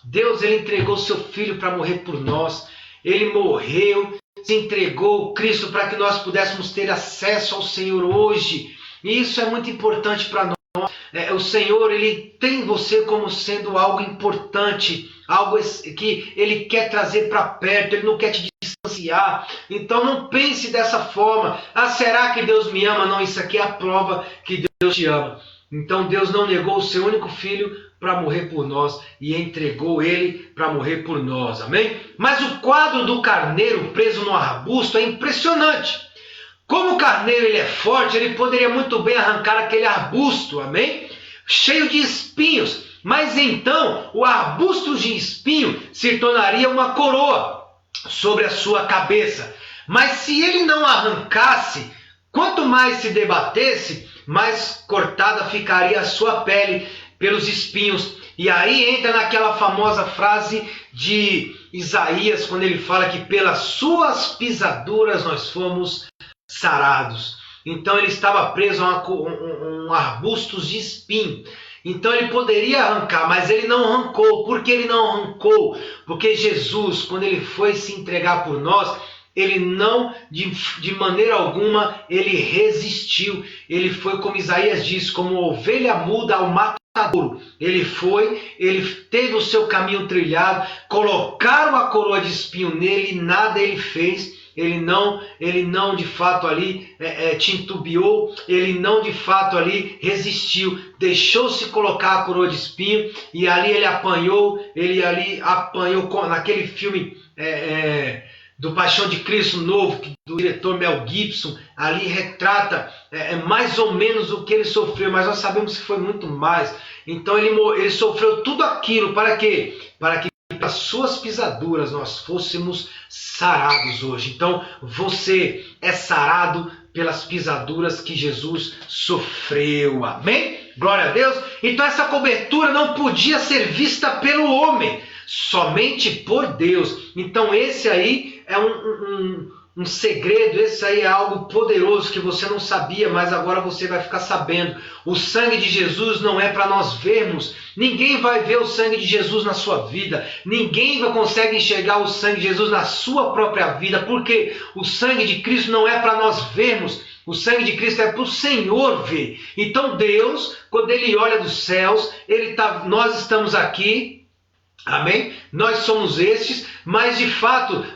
Deus ele entregou seu filho para morrer por nós. Ele morreu, se entregou Cristo para que nós pudéssemos ter acesso ao Senhor hoje. E isso é muito importante para nós. O Senhor ele tem você como sendo algo importante, algo que ele quer trazer para perto, ele não quer te distanciar. Então não pense dessa forma: ah, será que Deus me ama? Não, isso aqui é a prova que Deus te ama. Então Deus não negou o seu único filho para morrer por nós e entregou ele para morrer por nós, amém? Mas o quadro do carneiro preso no arbusto é impressionante. Como o carneiro ele é forte, ele poderia muito bem arrancar aquele arbusto, amém? Cheio de espinhos. Mas então o arbusto de espinho se tornaria uma coroa sobre a sua cabeça. Mas se ele não arrancasse, quanto mais se debatesse, mais cortada ficaria a sua pele pelos espinhos. E aí entra naquela famosa frase de Isaías, quando ele fala que pelas suas pisaduras nós fomos sarados. Então ele estava preso a um arbusto de espinho. Então ele poderia arrancar, mas ele não arrancou. Por que ele não arrancou? Porque Jesus, quando ele foi se entregar por nós, ele não, de maneira alguma, ele resistiu. Ele foi, como Isaías diz, como ovelha muda ao matadouro. Ele teve o seu caminho trilhado, colocaram a coroa de espinho nele e nada ele fez. Ele não de fato ali titubeou, ele não de fato ali resistiu, deixou-se colocar a coroa de espinho e ali ele apanhou naquele filme do Paixão de Cristo Novo, do diretor Mel Gibson, ali retrata mais ou menos o que ele sofreu, mas nós sabemos que foi muito mais. Então ele sofreu tudo aquilo, para quê? Para que pelas suas pisaduras nós fôssemos sarados hoje. Então você é sarado pelas pisaduras que Jesus sofreu. Amém? Glória a Deus. Então essa cobertura não podia ser vista pelo homem, somente por Deus. Então esse aí é um segredo, esse aí é algo poderoso que você não sabia, mas agora você vai ficar sabendo. O sangue de Jesus não é para nós vermos. Ninguém vai ver o sangue de Jesus na sua vida. Ninguém consegue enxergar o sangue de Jesus na sua própria vida, porque o sangue de Cristo não é para nós vermos. O sangue de Cristo é para o Senhor ver. Então Deus, quando Ele olha dos céus, nós estamos aqui. Amém? Nós somos estes, mas de fato,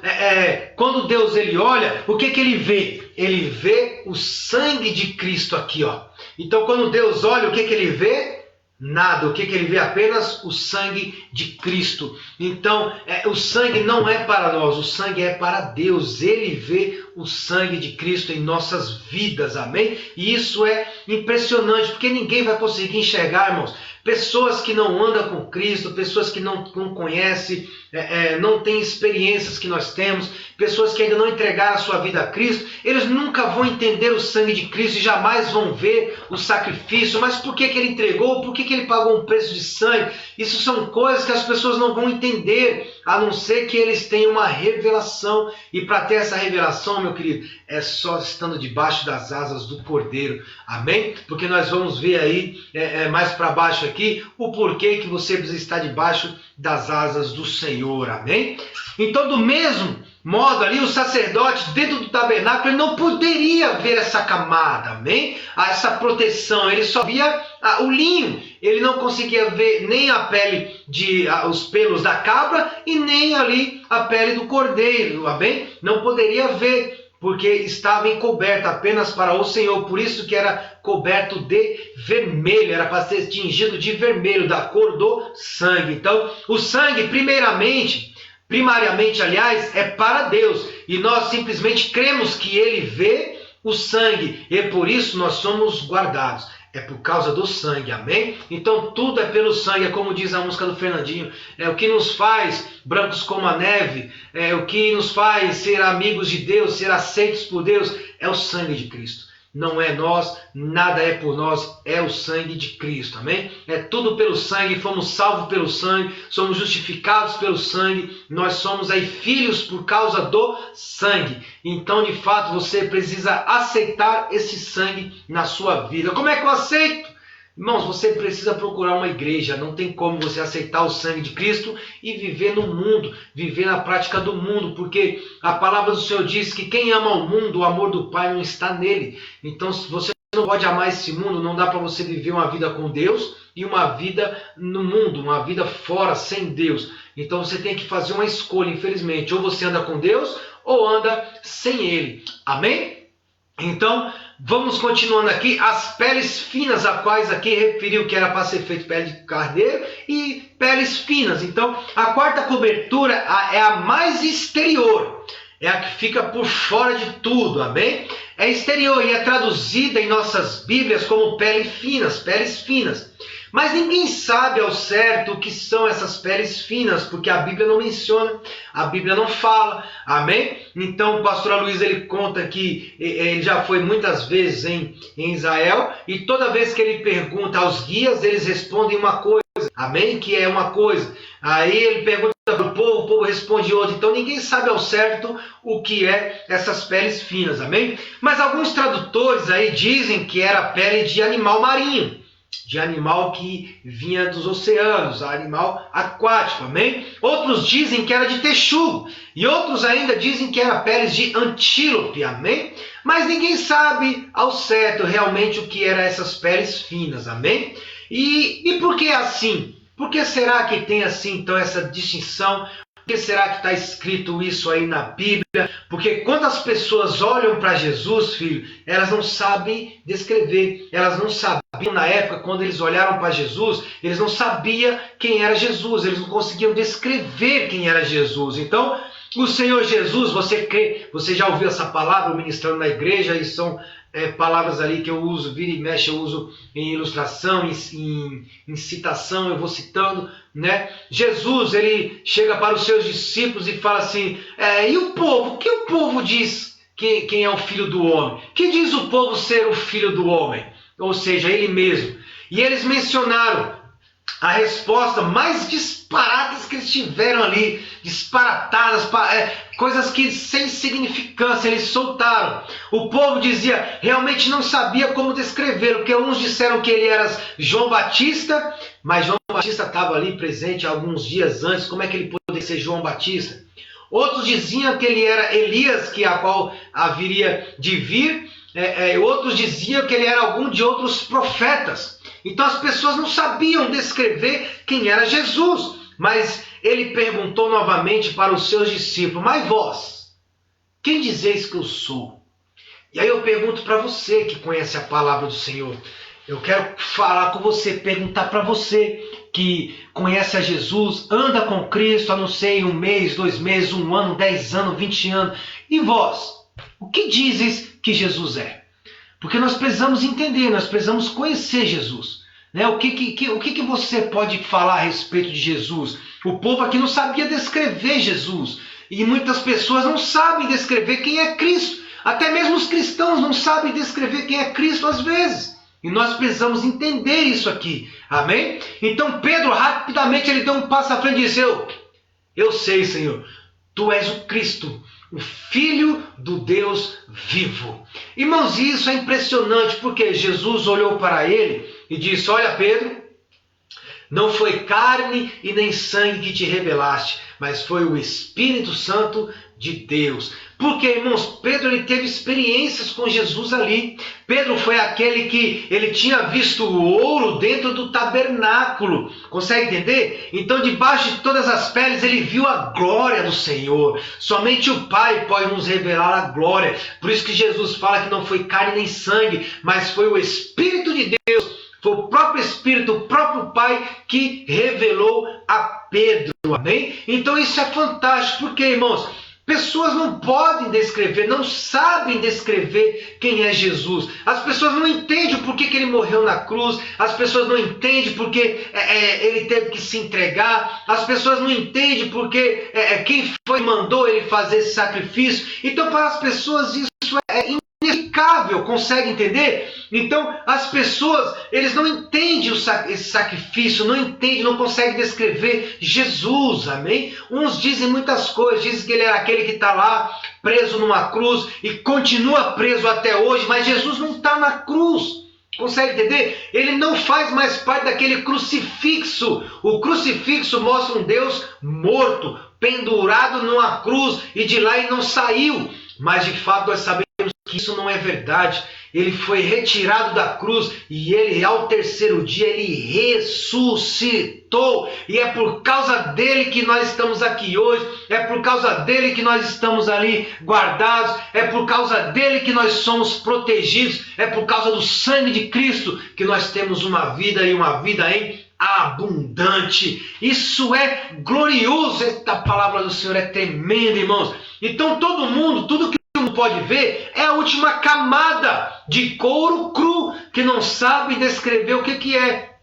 quando Deus ele olha, o que Ele vê? Ele vê o sangue de Cristo aqui, ó. Então quando Deus olha, o que Ele vê? Nada. O que Ele vê? Apenas o sangue de Cristo. Então, o sangue não é para nós, o sangue é para Deus. Ele vê o sangue de Cristo em nossas vidas, amém? E isso é impressionante, porque ninguém vai conseguir enxergar, irmãos. Pessoas que não andam com Cristo, pessoas que não conhecem, não têm experiências que nós temos, pessoas que ainda não entregaram a sua vida a Cristo, eles nunca vão entender o sangue de Cristo e jamais vão ver o sacrifício. Mas por que Ele entregou? Por que Ele pagou um preço de sangue? Isso são coisas que as pessoas não vão entender, a não ser que eles tenham uma revelação. E para ter essa revelação, meu querido, é só estando debaixo das asas do Cordeiro. Amém? Porque nós vamos ver aí, mais para baixo aqui, o porquê que você precisa estar debaixo das asas do Senhor. Amém? Então, do mesmo modo ali, o sacerdote dentro do tabernáculo, ele não poderia ver essa camada, amém? Essa proteção, ele só via o linho. Ele não conseguia ver nem a pele, os pelos da cabra e nem ali a pele do cordeiro, amém? Não poderia ver, porque estava encoberto apenas para o Senhor, por isso que era coberto de vermelho, era para ser tingido de vermelho, da cor do sangue. Então, o sangue, primariamente, aliás, é para Deus, e nós simplesmente cremos que Ele vê o sangue, e por isso nós somos guardados. É por causa do sangue, amém? Então tudo é pelo sangue, é como diz a música do Fernandinho, é o que nos faz brancos como a neve, é o que nos faz ser amigos de Deus, ser aceitos por Deus, é o sangue de Cristo. Não é nós, nada é por nós, é o sangue de Cristo, amém? É tudo pelo sangue, fomos salvos pelo sangue, somos justificados pelo sangue, nós somos aí filhos por causa do sangue. Então, de fato, você precisa aceitar esse sangue na sua vida. Como é que eu aceito? Irmãos, você precisa procurar uma igreja, não tem como você aceitar o sangue de Cristo e viver no mundo, viver na prática do mundo, porque a palavra do Senhor diz que quem ama o mundo, o amor do Pai não está nele. Então, se você não pode amar esse mundo, não dá para você viver uma vida com Deus e uma vida no mundo, uma vida fora, sem Deus. Então você tem que fazer uma escolha, infelizmente, ou você anda com Deus ou anda sem Ele, amém? Então, vamos continuando aqui, as peles finas, a quais aqui referiu que era para ser feito pele de carneiro e peles finas. Então, a quarta cobertura é a mais exterior, é a que fica por fora de tudo, amém? É exterior e é traduzida em nossas Bíblias como peles finas. Mas ninguém sabe ao certo o que são essas peles finas, porque a Bíblia não menciona, a Bíblia não fala, amém? Então o pastor Aloysio, ele conta que ele já foi muitas vezes em Israel, e toda vez que ele pergunta aos guias, eles respondem uma coisa, amém? Que é uma coisa. Aí ele pergunta para o povo responde outra. Então ninguém sabe ao certo o que é essas peles finas, amém? Mas alguns tradutores aí dizem que era pele de animal marinho, de animal que vinha dos oceanos, animal aquático, amém? Outros dizem que era de texugo, e outros ainda dizem que era peles de antílope, amém? Mas ninguém sabe ao certo realmente o que eram essas peles finas, amém? E por que assim? Por que será que tem assim então essa distinção? Por que será que está escrito isso aí na Bíblia? Porque quando as pessoas olham para Jesus, filho, elas não sabem descrever. Elas não sabiam na época, quando eles olharam para Jesus, eles não sabiam quem era Jesus. Eles não conseguiam descrever quem era Jesus. Então, o Senhor Jesus, você crê, você já ouviu essa palavra ministrando na igreja, e são palavras ali que eu uso, vira e mexe, eu uso em ilustração, em citação, eu vou citando, né? Jesus, ele chega para os seus discípulos e fala assim, e o povo? O que o povo diz quem é o Filho do Homem? Que diz o povo ser o Filho do Homem? Ou seja, ele mesmo. E eles mencionaram a resposta mais disparadas que eles tiveram ali, disparatadas, coisas que sem significância eles soltaram. O povo dizia, realmente não sabia como descrevê-lo, porque uns disseram que ele era João Batista, mas João Batista estava ali presente alguns dias antes, como é que ele poderia ser João Batista? Outros diziam que ele era Elias, a qual haveria de vir, outros diziam que ele era algum de outros profetas. Então as pessoas não sabiam descrever quem era Jesus, mas ele perguntou novamente para os seus discípulos, mas vós, quem dizeis que eu sou? E aí eu pergunto para você que conhece a palavra do Senhor, eu quero falar com você, perguntar para você que conhece a Jesus, anda com Cristo há não sei, 1 mês, 2 meses, 1 ano, 10 anos, 20 anos, e vós, o que dizes que Jesus é? Porque nós precisamos entender, nós precisamos conhecer Jesus. Né? O que você pode falar a respeito de Jesus? O povo aqui não sabia descrever Jesus. E muitas pessoas não sabem descrever quem é Cristo. Até mesmo os cristãos não sabem descrever quem é Cristo às vezes. E nós precisamos entender isso aqui. Amém? Então Pedro rapidamente ele deu um passo à frente e disse, eu sei, Senhor, Tu és o Cristo, o Filho do Deus vivo. Irmãos, isso é impressionante, porque Jesus olhou para ele e disse, olha Pedro, não foi carne e nem sangue que te revelaste, mas foi o Espírito Santo de Deus. Porque, irmãos, Pedro ele teve experiências com Jesus ali. Pedro foi aquele que ele tinha visto o ouro dentro do tabernáculo. Consegue entender? Então, debaixo de todas as peles, ele viu a glória do Senhor. Somente o Pai pode nos revelar a glória. Por isso que Jesus fala que não foi carne nem sangue, mas foi o Espírito de Deus. Foi o próprio Espírito, o próprio Pai que revelou a Pedro. Amém? Então isso é fantástico. Porque, irmãos, pessoas não podem descrever, não sabem descrever quem é Jesus. As pessoas não entendem por que ele morreu na cruz. As pessoas não entendem porque ele teve que se entregar. As pessoas não entendem porque quem foi mandou ele fazer esse sacrifício. Então para as pessoas isso é inexplicável, consegue entender? Então as pessoas, eles não entendem esse sacrifício, não entendem, não conseguem descrever Jesus, amém? Uns dizem muitas coisas, dizem que ele era aquele que está lá preso numa cruz e continua preso até hoje, mas Jesus não está na cruz. Consegue entender? Ele não faz mais parte daquele crucifixo. O crucifixo mostra um Deus morto, pendurado numa cruz e de lá ele não saiu. Mas de fato nós sabemos que isso não é verdade. Ele foi retirado da cruz e ele ao 3º dia ele ressuscitou. E é por causa dele que nós estamos aqui hoje. É por causa dele que nós estamos ali guardados. É por causa dele que nós somos protegidos. É por causa do sangue de Cristo que nós temos uma vida e uma vida em abundante. Isso é glorioso. Esta palavra do Senhor é tremenda, irmãos. Então todo mundo, tudo que não pode ver é a última camada de couro cru que não sabe descrever o que é.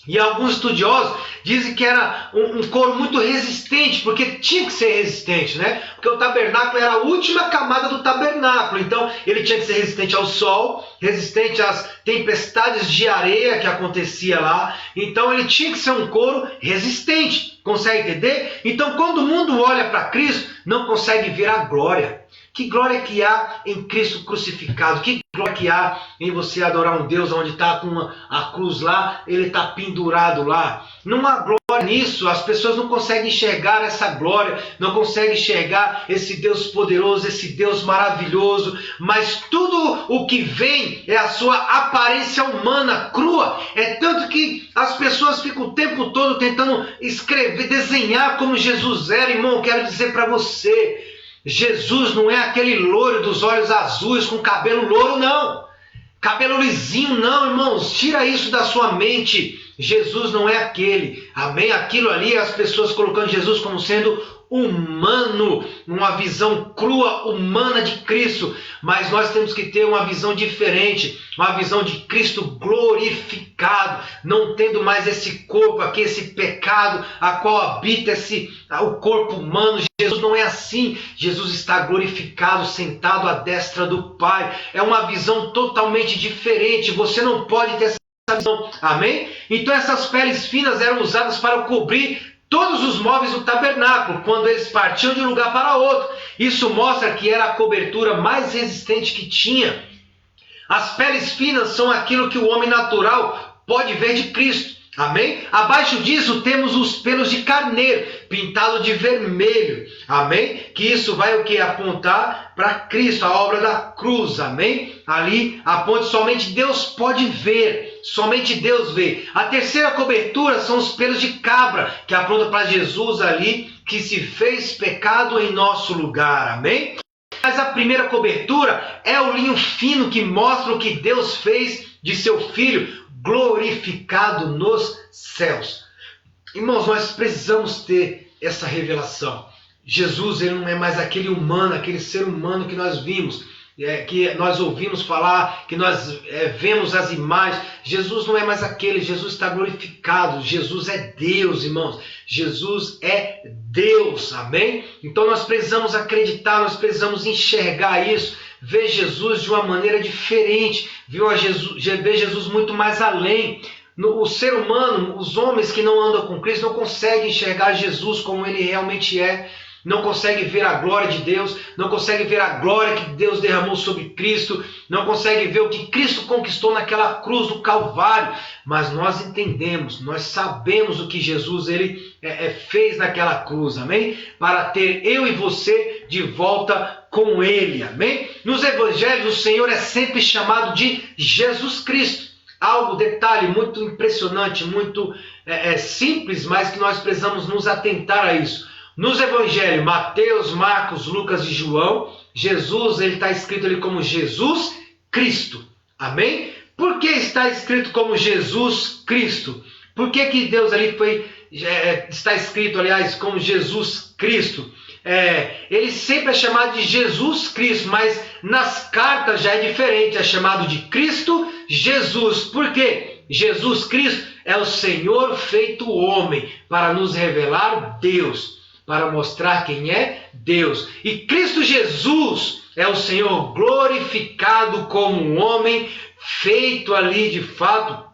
E alguns estudiosos dizem que era um couro muito resistente, porque tinha que ser resistente, né? Porque o tabernáculo era a última camada do tabernáculo, então ele tinha que ser resistente ao sol, resistente às tempestades de areia que acontecia lá, então ele tinha que ser um couro resistente, consegue entender? Então quando o mundo olha para Cristo, não consegue ver a glória. Que glória que há em Cristo crucificado, que glória que há em você adorar um Deus onde está com a cruz lá, ele está pendurado lá. Não há glória nisso, as pessoas não conseguem enxergar essa glória, não conseguem enxergar esse Deus poderoso, esse Deus maravilhoso, mas tudo o que vem é a sua aparência humana, crua. É tanto que as pessoas ficam o tempo todo tentando escrever, desenhar como Jesus era. Irmão, eu quero dizer para você, Jesus não é aquele loiro dos olhos azuis com cabelo louro, não. Cabelo lisinho, não, irmãos. Tira isso da sua mente. Jesus não é aquele. Amém? Aquilo ali, as pessoas colocando Jesus como sendo humano, uma visão crua, humana de Cristo. Mas nós temos que ter uma visão diferente, uma visão de Cristo glorificado, não tendo mais esse corpo aqui, esse pecado, a qual habita o corpo humano. Jesus não é assim. Jesus está glorificado, sentado à destra do Pai. É uma visão totalmente diferente. Você não pode ter essa visão. Amém? Então essas peles finas eram usadas para cobrir todos os móveis do tabernáculo, quando eles partiam de um lugar para outro. Isso mostra que era a cobertura mais resistente que tinha. As peles finas são aquilo que o homem natural pode ver de Cristo. Amém? Abaixo disso temos os pelos de carneiro, pintado de vermelho. Amém? Que isso vai o que? Apontar para Cristo, a obra da cruz. Amém? Ali aponta, somente Deus pode ver. Somente Deus vê. A terceira cobertura são os pelos de cabra, que aponta para Jesus ali, que se fez pecado em nosso lugar. Amém? Mas a primeira cobertura é o linho fino, que mostra o que Deus fez de seu Filho glorificado nos céus. Irmãos, nós precisamos ter essa revelação. Jesus, ele não é mais aquele humano, aquele ser humano que nós vimos, que nós ouvimos falar, que nós vemos as imagens. Jesus não é mais aquele, Jesus está glorificado. Jesus é Deus, irmãos. Jesus é Deus, amém? Então nós precisamos acreditar, nós precisamos enxergar isso, ver Jesus de uma maneira diferente, ver Jesus muito mais além. O ser humano, os homens que não andam com Cristo não conseguem enxergar Jesus como ele realmente é, não conseguem ver a glória de Deus, não conseguem ver a glória que Deus derramou sobre Cristo, não conseguem ver o que Cristo conquistou naquela cruz do Calvário. Mas nós entendemos, nós sabemos o que Jesus ele fez naquela cruz, amém? Para ter eu e você de volta com ele, amém? Nos evangelhos o Senhor é sempre chamado de Jesus Cristo. Algo, detalhe muito impressionante, muito simples, mas que nós precisamos nos atentar a isso. Nos evangelhos, Mateus, Marcos, Lucas e João, Jesus ele está escrito ali como Jesus Cristo. Amém? Por que está escrito como Jesus Cristo? Por que Deus ali está escrito, aliás, como Jesus Cristo? Ele sempre é chamado de Jesus Cristo, mas nas cartas já é diferente, é chamado de Cristo Jesus. Por quê? Jesus Cristo é o Senhor feito homem, para nos revelar Deus, para mostrar quem é Deus. E Cristo Jesus é o Senhor glorificado como um homem, feito ali de fato,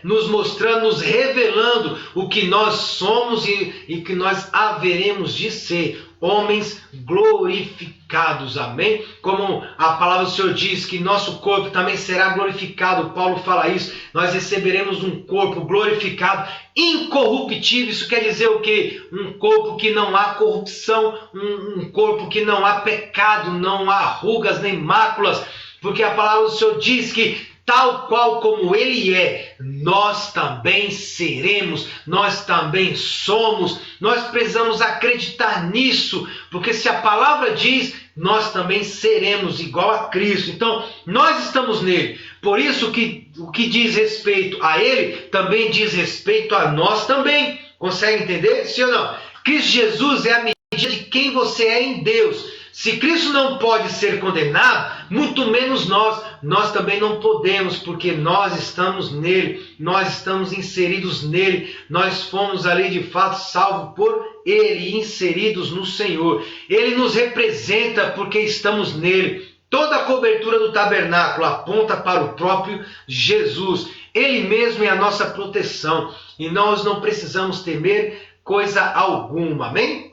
nos mostrando, nos revelando o que nós somos e que nós haveremos de ser, homens glorificados, amém? Como a palavra do Senhor diz que nosso corpo também será glorificado, Paulo fala isso, nós receberemos um corpo glorificado, incorruptível. Isso quer dizer o quê? Um corpo que não há corrupção, um corpo que não há pecado, não há rugas nem máculas, porque a palavra do Senhor diz que tal qual como ele é, nós também seremos, nós também somos. Nós precisamos acreditar nisso, porque se a palavra diz, nós também seremos igual a Cristo. Então, nós estamos nele. Por isso que o que diz respeito a ele, também diz respeito a nós também. Consegue entender? Sim ou não? Cristo Jesus é a medida de quem você é em Deus. Se Cristo não pode ser condenado, muito menos nós também não podemos, porque nós estamos nele, nós estamos inseridos nele, nós fomos ali de fato salvos por ele, inseridos no Senhor. Ele nos representa porque estamos nele. Toda a cobertura do tabernáculo aponta para o próprio Jesus. Ele mesmo é a nossa proteção e nós não precisamos temer coisa alguma, amém?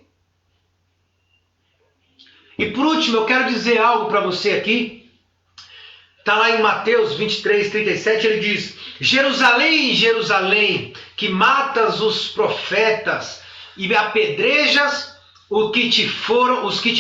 E por último, eu quero dizer algo para você aqui. Está lá em Mateus 23, 37, ele diz: Jerusalém, Jerusalém, que matas os profetas e apedrejas os que te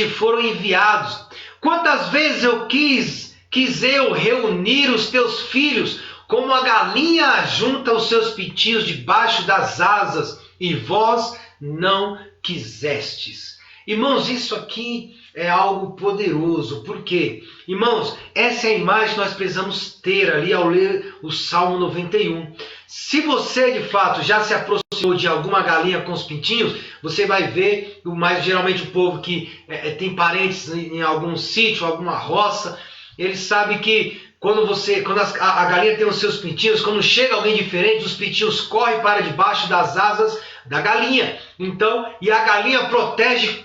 foram enviados. Quantas vezes eu quis eu reunir os teus filhos, como a galinha junta os seus pintinhos debaixo das asas, e vós não quisestes. Irmãos, isso aqui é algo poderoso. Por quê? Irmãos, essa é a imagem que nós precisamos ter ali ao ler o Salmo 91. Se você de fato já se aproximou de alguma galinha com os pintinhos, você vai ver, mas geralmente o povo que tem parentes em algum sítio, alguma roça, ele sabe que quando a galinha tem os seus pintinhos, quando chega alguém diferente, os pintinhos correm para debaixo das asas da galinha. Então, e a galinha protege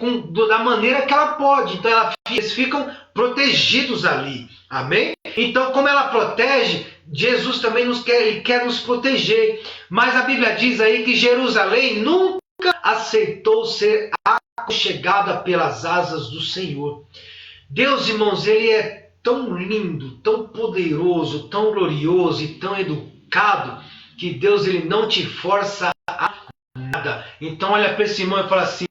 da maneira que ela pode. Então, eles ficam protegidos ali. Amém? Então, como ela protege, Jesus também ele quer nos proteger. Mas a Bíblia diz aí que Jerusalém nunca aceitou ser aconchegada pelas asas do Senhor. Deus, irmãos, ele é tão lindo, tão poderoso, tão glorioso e tão educado, que Deus ele não te força a nada. Então olha para esse irmão e fala assim,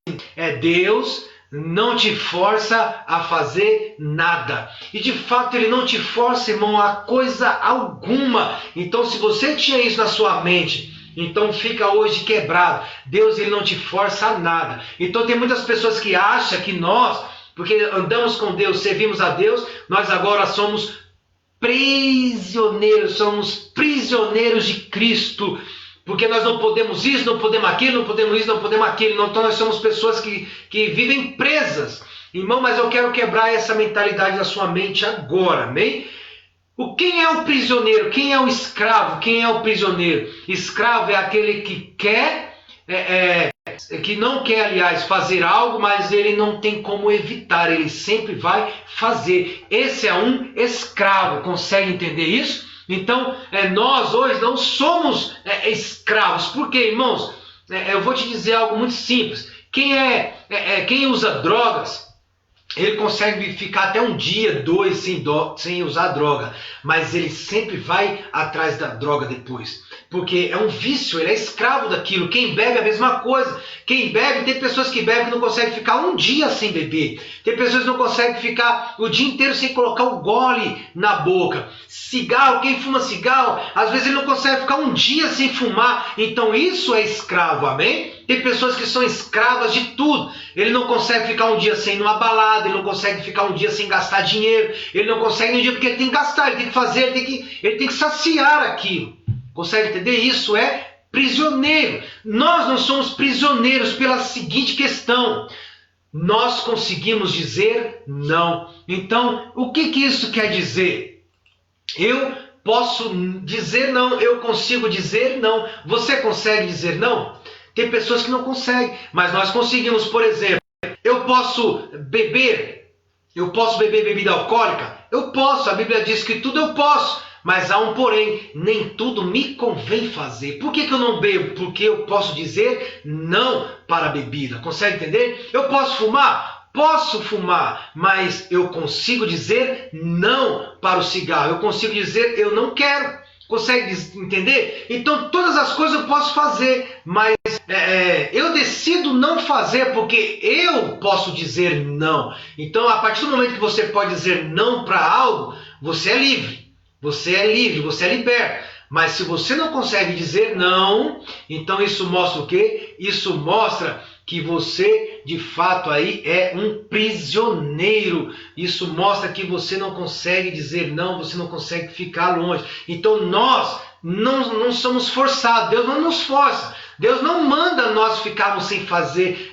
Deus não te força a fazer nada. E de fato ele não te força, irmão, a coisa alguma. Então se você tinha isso na sua mente, então fica hoje quebrado. Deus ele não te força a nada. Então tem muitas pessoas que acham que nós, porque andamos com Deus, servimos a Deus, nós agora somos prisioneiros de Cristo. Porque nós não podemos isso, não podemos aquilo, não podemos isso, não podemos aquilo. Então nós somos pessoas que vivem presas. Irmão, mas eu quero quebrar essa mentalidade da sua mente agora, amém? Quem é o prisioneiro? Quem é o escravo? Quem é o prisioneiro? Escravo é aquele que quer, que não quer, aliás, fazer algo, mas ele não tem como evitar, ele sempre vai fazer. Esse é um escravo, consegue entender isso? Então, nós hoje não somos escravos. Por quê, irmãos? Eu vou te dizer algo muito simples. Quem usa drogas, ele consegue ficar até um dia, 2 sem usar droga. Mas ele sempre vai atrás da droga depois. Porque é um vício, ele é escravo daquilo. Quem bebe é a mesma coisa. Quem bebe, tem pessoas que bebem que não conseguem ficar um dia sem beber. Tem pessoas que não conseguem ficar o dia inteiro sem colocar o gole na boca. Cigarro, quem fuma cigarro, às vezes ele não consegue ficar um dia sem fumar. Então isso é escravo, amém? Tem pessoas que são escravas de tudo. Ele não consegue ficar um dia sem ir numa balada, ele não consegue ficar um dia sem gastar dinheiro, ele não consegue um dia porque ele tem que gastar, ele tem que fazer, ele tem que saciar aquilo. Consegue entender? Isso é prisioneiro. Nós não somos prisioneiros pela seguinte questão. Nós conseguimos dizer não. Então, o que isso quer dizer? Eu posso dizer não, eu consigo dizer não. Você consegue dizer não? Tem pessoas que não conseguem, mas nós conseguimos. Por exemplo, eu posso beber bebida alcoólica? Eu posso, a Bíblia diz que tudo eu posso. Mas há um porém, nem tudo me convém fazer. Por que eu não bebo? Porque eu posso dizer não para a bebida. Consegue entender? Eu posso fumar? Posso fumar, mas eu consigo dizer não para o cigarro. Eu consigo dizer eu não quero. Consegue entender? Então todas as coisas eu posso fazer, mas eu decido não fazer porque eu posso dizer não. Então a partir do momento que você pode dizer não para algo, você é livre. Você é livre, você é liberto. Mas se você não consegue dizer não, então isso mostra o quê? Isso mostra que você, de fato, aí é um prisioneiro. Isso mostra que você não consegue dizer não, você não consegue ficar longe. Então nós não somos forçados, Deus não nos força. Deus não manda nós ficarmos sem fazer,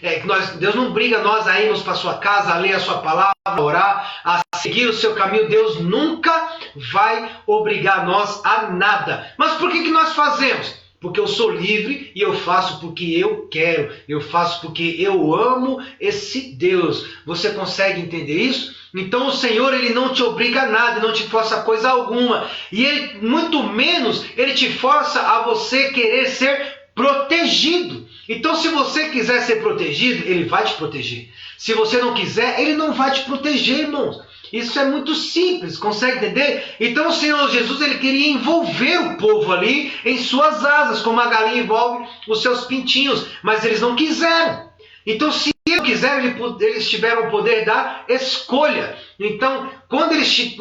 Deus não briga nós a irmos para a sua casa, a ler a sua palavra, a orar, a seguir o seu caminho. Deus nunca vai obrigar nós a nada. Mas por que nós fazemos? Porque eu sou livre e eu faço porque eu quero, eu faço porque eu amo esse Deus. Você consegue entender isso? Então o Senhor ele não te obriga a nada, não te força coisa alguma. E ele, muito menos, ele te força a você querer ser protegido. Então se você quiser ser protegido, ele vai te proteger. Se você não quiser, ele não vai te proteger, irmãos. Isso é muito simples, consegue entender? Então o Senhor Jesus ele queria envolver o povo ali em suas asas, como a galinha envolve os seus pintinhos, mas eles não quiseram. Então se eles não quiseram, eles tiveram o poder da escolha. Então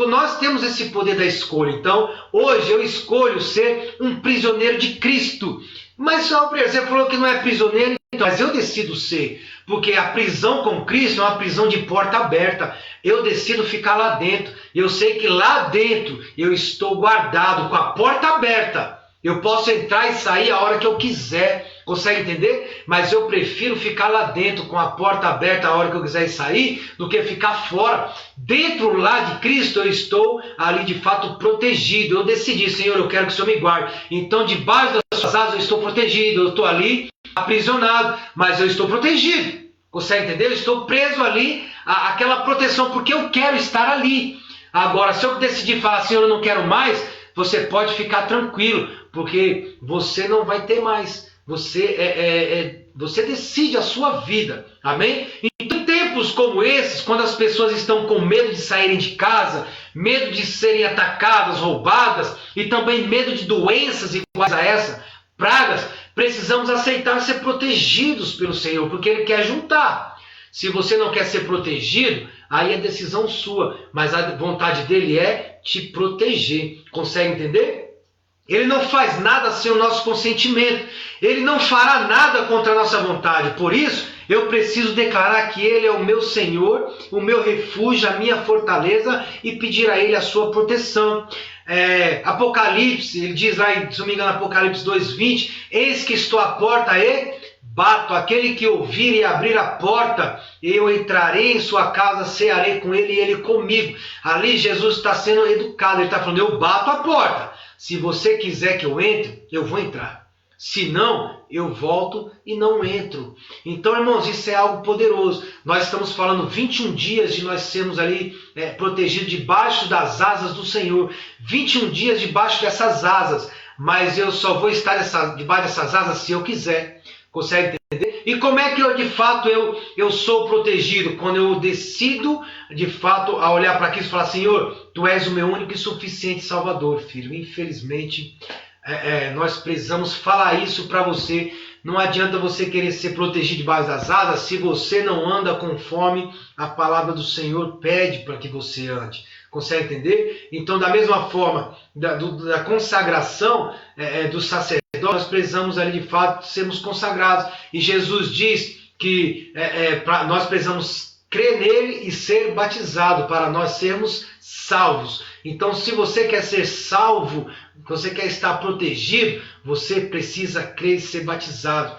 nós temos esse poder da escolha. Então hoje eu escolho ser um prisioneiro de Cristo. Mas só, por exemplo, falou que não é prisioneiro, então, mas eu decido ser, porque a prisão com Cristo é uma prisão de porta aberta. Eu decido ficar lá dentro. Eu sei que lá dentro eu estou guardado com a porta aberta. Eu posso entrar e sair a hora que eu quiser. Consegue entender? Mas eu prefiro ficar lá dentro com a porta aberta a hora que eu quiser sair do que ficar fora. Dentro lá de Cristo eu estou ali de fato protegido. Eu decidi, Senhor, eu quero que o Senhor me guarde. Então debaixo das suas asas eu estou protegido. Eu estou ali aprisionado, mas eu estou protegido. Consegue entender? Eu estou preso ali àquela proteção porque eu quero estar ali. Agora, se eu decidir falar, Senhor, eu não quero mais, você pode ficar tranquilo, porque você não vai ter mais. Você Você decide a sua vida. Amém? Então, em tempos como esses, quando as pessoas estão com medo de saírem de casa, medo de serem atacadas, roubadas, e também medo de doenças iguais a essa, pragas, precisamos aceitar ser protegidos pelo Senhor, porque Ele quer juntar. Se você não quer ser protegido, aí é decisão sua, mas a vontade dele é te proteger. Consegue entender? Ele não faz nada sem o nosso consentimento. Ele não fará nada contra a nossa vontade. Por isso, eu preciso declarar que Ele é o meu Senhor, o meu refúgio, a minha fortaleza e pedir a Ele a sua proteção. Apocalipse, ele diz lá, se não me engano, Apocalipse 2:20, eis que estou à porta e bato, aquele que ouvir e abrir a porta, eu entrarei em sua casa, cearei com ele e ele comigo. Ali Jesus está sendo educado, ele está falando, eu bato a porta. Se você quiser que eu entre, eu vou entrar. Se não, eu volto e não entro. Então, irmãos, isso é algo poderoso. Nós estamos falando 21 dias de nós sermos ali protegidos debaixo das asas do Senhor. 21 dias debaixo dessas asas. Mas eu só vou estar debaixo dessas asas se eu quiser. Consegue entender? E como é que eu, de fato, eu sou protegido? Quando eu decido, de fato, a olhar para aquilo e falar, Senhor, Tu és o meu único e suficiente Salvador, filho. Infelizmente, nós precisamos falar isso para você. Não adianta você querer ser protegido debaixo das asas se você não anda conforme a palavra do Senhor pede para que você ande. Consegue entender? Então, da mesma forma da consagração do sacerdote, nós precisamos ali de fato sermos consagrados. E Jesus diz que nós precisamos crer nele e ser batizado para nós sermos salvos. Então, se você quer ser salvo, você quer estar protegido, você precisa crer e ser batizado.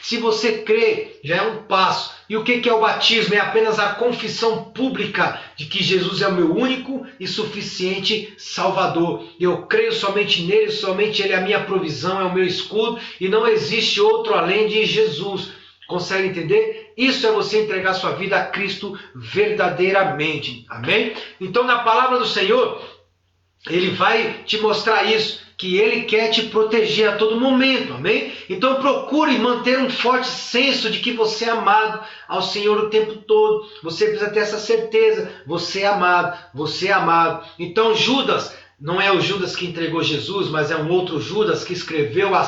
Se você crê, já é um passo. E o que é o batismo? É apenas a confissão pública de que Jesus é o meu único e suficiente Salvador. Eu creio somente nele, somente ele é a minha provisão, é o meu escudo e não existe outro além de Jesus. Consegue entender? Isso é você entregar sua vida a Cristo verdadeiramente. Amém? Então, na palavra do Senhor, Ele vai te mostrar isso, que Ele quer te proteger a todo momento, amém? Então procure manter um forte senso de que você é amado ao Senhor o tempo todo. Você precisa ter essa certeza, você é amado, você é amado. Então Judas, não é o Judas que entregou Jesus, mas é um outro Judas que escreveu a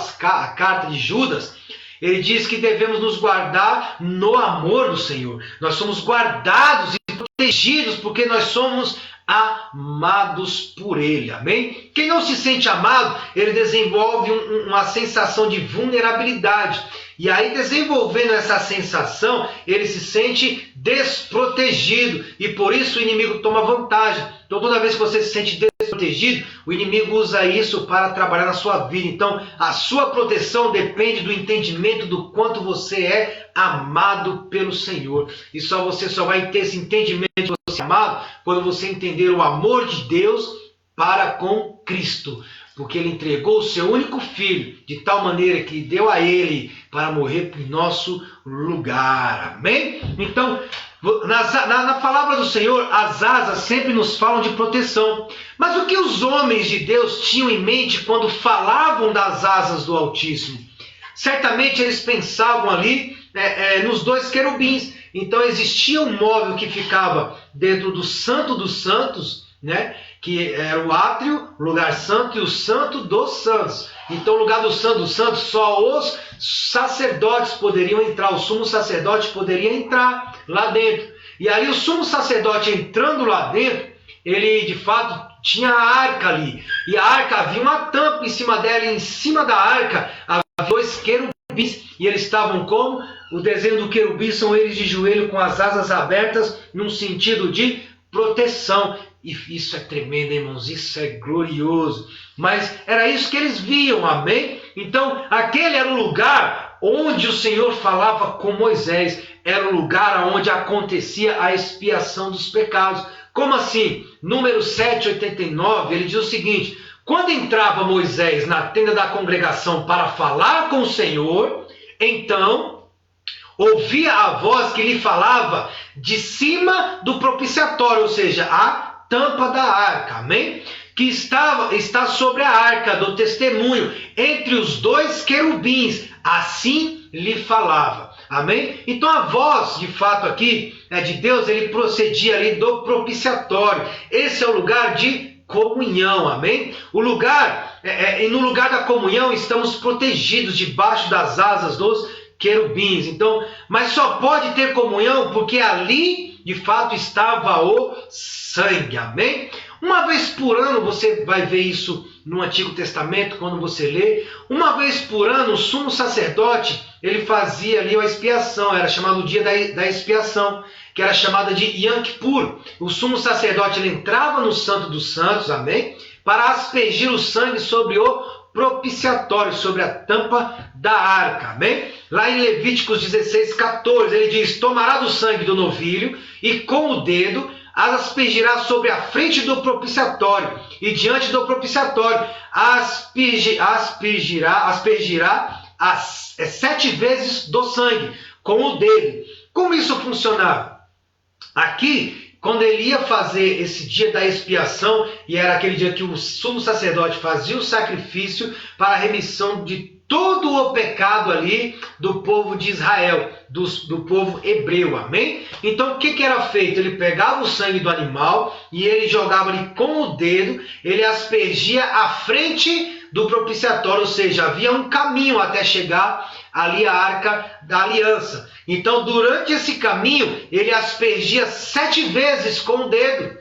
carta de Judas. Ele diz que devemos nos guardar no amor do Senhor. Nós somos guardados e protegidos porque nós somos amados por Ele, amém? Quem não se sente amado, ele desenvolve uma sensação de vulnerabilidade. E aí, desenvolvendo essa sensação, ele se sente desprotegido. E por isso o inimigo toma vantagem. Então, toda vez que você se sente desprotegido, o inimigo usa isso para trabalhar na sua vida. Então, a sua proteção depende do entendimento do quanto você é amado pelo Senhor. E você só vai ter esse entendimento de você é amado quando você entender o amor de Deus para com Cristo. Porque Ele entregou o seu único Filho, de tal maneira que deu a Ele para morrer em nosso lugar. Amém? Então, na palavra do Senhor, as asas sempre nos falam de proteção. Mas o que os homens de Deus tinham em mente quando falavam das asas do Altíssimo? Certamente eles pensavam ali nos dois querubins. Então existia um móvel que ficava dentro do Santo dos Santos, né? Que era o átrio, o lugar santo e o santo dos santos. Então o lugar do santo dos santos só os sacerdotes poderiam entrar, o sumo sacerdote poderia entrar lá dentro. E aí o sumo sacerdote entrando lá dentro, ele de fato tinha a arca ali. E a arca havia uma tampa em cima dela, e em cima da arca havia dois querubins. E eles estavam como? O desenho do querubim são eles de joelho com as asas abertas, num sentido de proteção. E isso é tremendo, irmãos, isso é glorioso. Mas era isso que eles viam, amém? Então, aquele era o lugar onde o Senhor falava com Moisés. Era o lugar onde acontecia a expiação dos pecados. Como assim? Número 7:89, ele diz o seguinte: quando entrava Moisés na tenda da congregação para falar com o Senhor, então ouvia a voz que lhe falava de cima do propiciatório, ou seja, a tampa da arca, amém? Que está sobre a arca do testemunho, entre os dois querubins. Assim lhe falava. Amém? Então a voz, de fato, aqui de Deus, ele procedia ali do propiciatório. Esse é o lugar de comunhão, amém? O lugar, e no lugar da comunhão estamos protegidos debaixo das asas dos querubins. Então, mas só pode ter comunhão porque ali, de fato, estava o sangue, amém? Uma vez por ano, você vai ver isso no Antigo Testamento, quando você lê, uma vez por ano, o sumo sacerdote, ele fazia ali a expiação, era chamado o dia da expiação, que era chamada de Yom Kippur. O sumo sacerdote, ele entrava no Santo dos Santos, amém? Para aspergir o sangue sobre o propiciatório, sobre a tampa da arca, amém? Lá em Levíticos 16:14, ele diz: tomará do sangue do novilho e com o dedo as aspergirá sobre a frente do propiciatório, e diante do propiciatório aspergirá 7 vezes do sangue, com o dedo. Como isso funcionava? Aqui, quando ele ia fazer esse dia da expiação, e era aquele dia que o sumo sacerdote fazia o sacrifício para a remissão de todo o pecado ali do povo de Israel, do povo hebreu, amém? Então o que era feito? Ele pegava o sangue do animal e ele jogava ali com o dedo, ele aspergia à frente do propiciatório, ou seja, havia um caminho até chegar ali a arca da aliança. Então durante esse caminho ele aspergia 7 vezes com o dedo,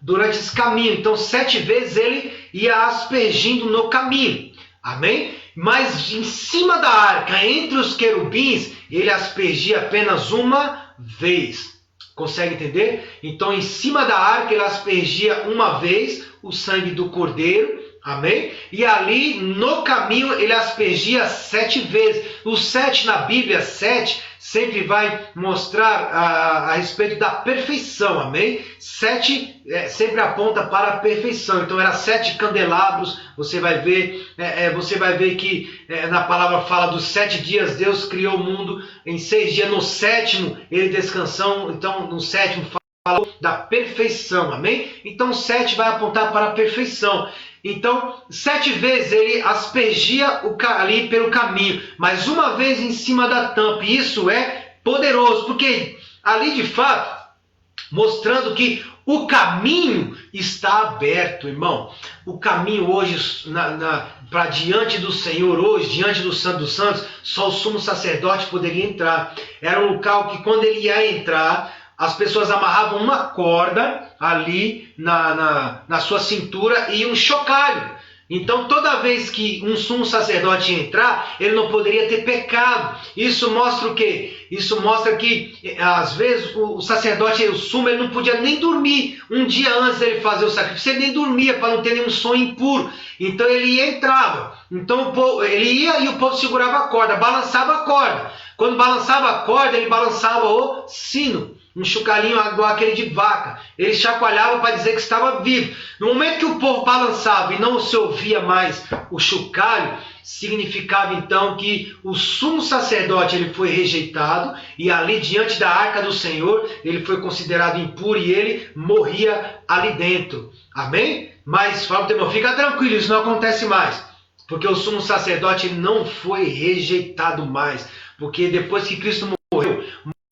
durante esse caminho. Então 7 vezes ele ia aspergindo no caminho. Amém? Mas em cima da arca, entre os querubins, ele aspergia apenas uma vez. Consegue entender? Então em cima da arca ele aspergia uma vez o sangue do cordeiro. Amém? E ali no caminho ele aspergia 7 vezes. O 7 na Bíblia, 7, sempre vai mostrar a respeito da perfeição. Amém? 7 sempre aponta para a perfeição. Então era 7 candelabros. Você vai ver que na palavra fala dos 7 dias Deus criou o mundo. Em 6 dias, no 7º ele descansou. Então no 7º falou da perfeição. Amém? Então 7 vai apontar para a perfeição. Então, 7 vezes ele aspergia ali pelo caminho, mas uma vez em cima da tampa. E isso é poderoso, porque ali de fato, mostrando que o caminho está aberto, irmão. O caminho hoje, para diante do Senhor, hoje, diante do Santo dos Santos, só o sumo sacerdote poderia entrar. Era um local que quando ele ia entrar, as pessoas amarravam uma corda ali na sua cintura e um chocalho. Então toda vez que um sumo sacerdote ia entrar, ele não poderia ter pecado. Isso mostra o quê? Isso mostra que às vezes o sacerdote, o sumo, ele não podia nem dormir. Um dia antes dele fazer o sacrifício, ele nem dormia para não ter nenhum sonho impuro. Então ele entrava. Então ele ia e o povo segurava a corda, balançava a corda. Quando balançava a corda, ele balançava o sino. Um chocalhinho igual aquele de vaca. Ele chacoalhava para dizer que estava vivo. No momento que o povo balançava e não se ouvia mais o chocalho, significava então que o sumo sacerdote ele foi rejeitado e ali diante da arca do Senhor ele foi considerado impuro e ele morria ali dentro. Amém? Mas fala para o irmão, fica tranquilo, isso não acontece mais. Porque o sumo sacerdote não foi rejeitado mais. Porque depois que Cristo morreu,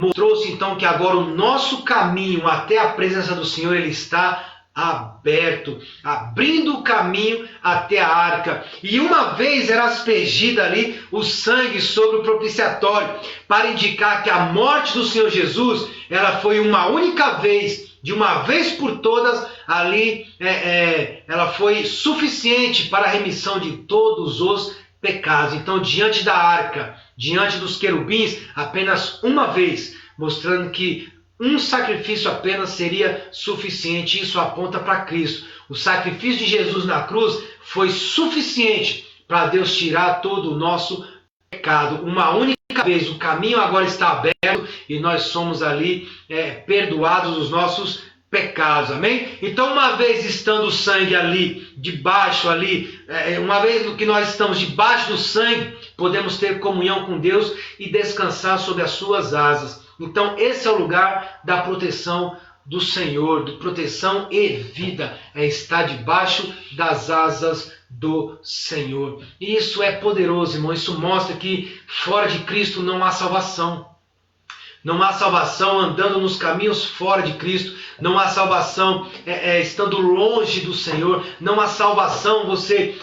mostrou-se então que agora o nosso caminho até a presença do Senhor ele está aberto, abrindo o caminho até a arca. E uma vez era aspergida ali o sangue sobre o propiciatório, para indicar que a morte do Senhor Jesus ela foi uma única vez, de uma vez por todas, ali ela foi suficiente para a remissão de todos os pecados. Então, diante da arca, diante dos querubins, apenas uma vez, mostrando que um sacrifício apenas seria suficiente. Isso aponta para Cristo. O sacrifício de Jesus na cruz foi suficiente para Deus tirar todo o nosso pecado. Uma única vez, o caminho agora está aberto e nós somos ali perdoados dos nossos pecados, amém? Então uma vez estando o sangue ali, debaixo ali, uma vez que nós estamos debaixo do sangue, podemos ter comunhão com Deus e descansar sob as suas asas. Então esse é o lugar da proteção do Senhor, de proteção e vida, é estar debaixo das asas do Senhor. E isso é poderoso, irmão. Isso mostra que fora de Cristo não há salvação. Não há salvação andando nos caminhos fora de Cristo. Não há salvação estando longe do Senhor. Não há salvação você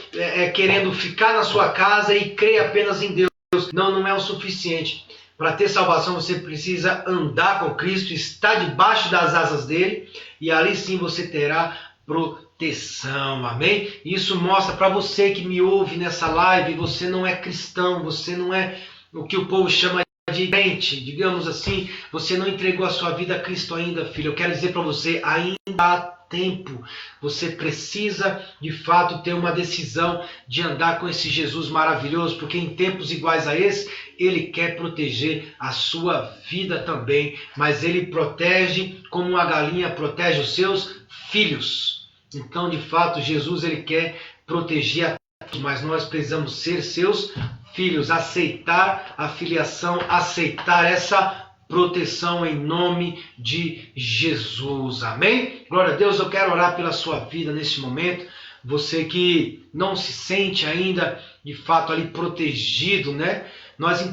querendo ficar na sua casa e crer apenas em Deus. Não é o suficiente. Para ter salvação você precisa andar com Cristo, estar debaixo das asas dele, e ali sim você terá proteção, amém? Isso mostra para você que me ouve nessa live, você não é cristão, você não é o que o povo chama de crente, digamos assim, você não entregou a sua vida a Cristo ainda, filho. Eu quero dizer para você, ainda há tempo. Você precisa, de fato, ter uma decisão de andar com esse Jesus maravilhoso, porque em tempos iguais a esse, Ele quer proteger a sua vida também, mas Ele protege como uma galinha protege os seus filhos. Então, de fato, Jesus Ele quer proteger a todos, mas nós precisamos ser seus filhos, aceitar a filiação, aceitar essa proteção em nome de Jesus. Amém? Glória a Deus. Eu quero orar pela sua vida nesse momento. Você que não se sente ainda de fato ali protegido, né? Nós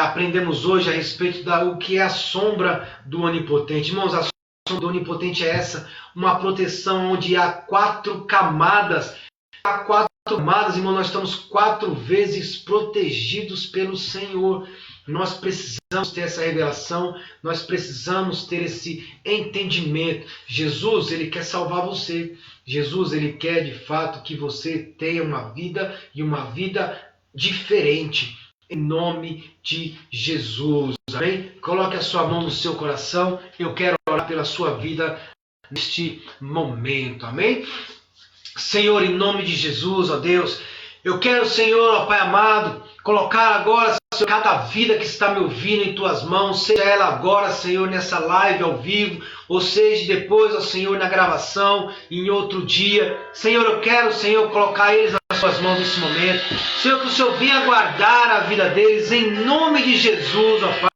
aprendemos hoje a respeito o que é a sombra do Onipotente. Irmãos, a sombra do Onipotente é essa, uma proteção onde há 4 camadas. Há 4 camadas, irmão, nós estamos 4 vezes protegidos pelo Senhor. Nós precisamos ter essa revelação, nós precisamos ter esse entendimento. Jesus, Ele quer salvar você. Jesus, Ele quer de fato que você tenha uma vida e uma vida diferente. Em nome de Jesus. Amém? Coloque a sua mão no seu coração. Eu quero orar pela sua vida neste momento. Amém? Senhor, em nome de Jesus, ó Deus, eu quero, Senhor, ó Pai amado, colocar agora, Senhor, cada vida que está me ouvindo em Tuas mãos, seja ela agora, Senhor, nessa live ao vivo, ou seja depois, ó Senhor, na gravação, em outro dia. Senhor, eu quero, Senhor, colocar eles nas Tuas mãos nesse momento. Senhor, que o Senhor venha guardar a vida deles, em nome de Jesus, ó Pai.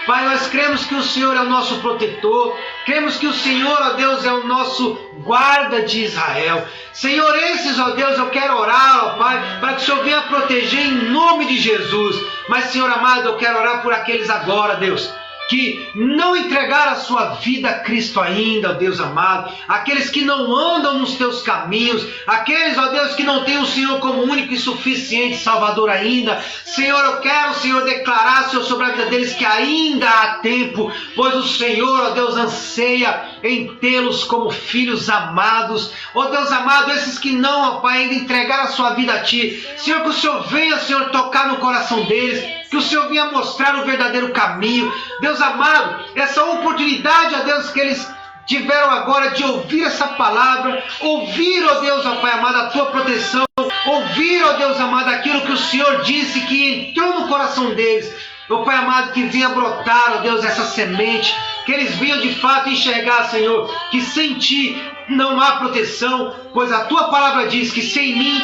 Pai, nós cremos que o Senhor é o nosso protetor, cremos que o Senhor, ó Deus, é o nosso guarda de Israel. Senhor, esses, ó Deus, eu quero orar, ó Pai, para que o Senhor venha proteger em nome de Jesus. Mas, Senhor amado, eu quero orar por aqueles agora, Deus, que não entregaram a sua vida a Cristo ainda, ó Deus amado, aqueles que não andam nos teus caminhos, aqueles, ó Deus, que não têm o Senhor como único e suficiente Salvador ainda. Senhor, eu quero, Senhor, declarar, Senhor, sobre a vida deles que ainda há tempo, pois o Senhor, ó Deus, anseia em tê-los como filhos amados. Ó Deus amado, esses que não, ó Pai, ainda entregaram a sua vida a Ti, Senhor, que o Senhor venha, Senhor, tocar no coração deles, que o Senhor venha mostrar o verdadeiro caminho. Deus amado, essa oportunidade, ó Deus, que eles tiveram agora de ouvir essa palavra, ouvir, ó Deus, ó Pai amado, a Tua proteção, ouvir, ó Deus amado, aquilo que o Senhor disse que entrou no coração deles. Ó Pai amado, que venha brotar, ó Deus, essa semente, que eles venham de fato enxergar, Senhor, que sem Ti não há proteção, pois a Tua palavra diz que sem mim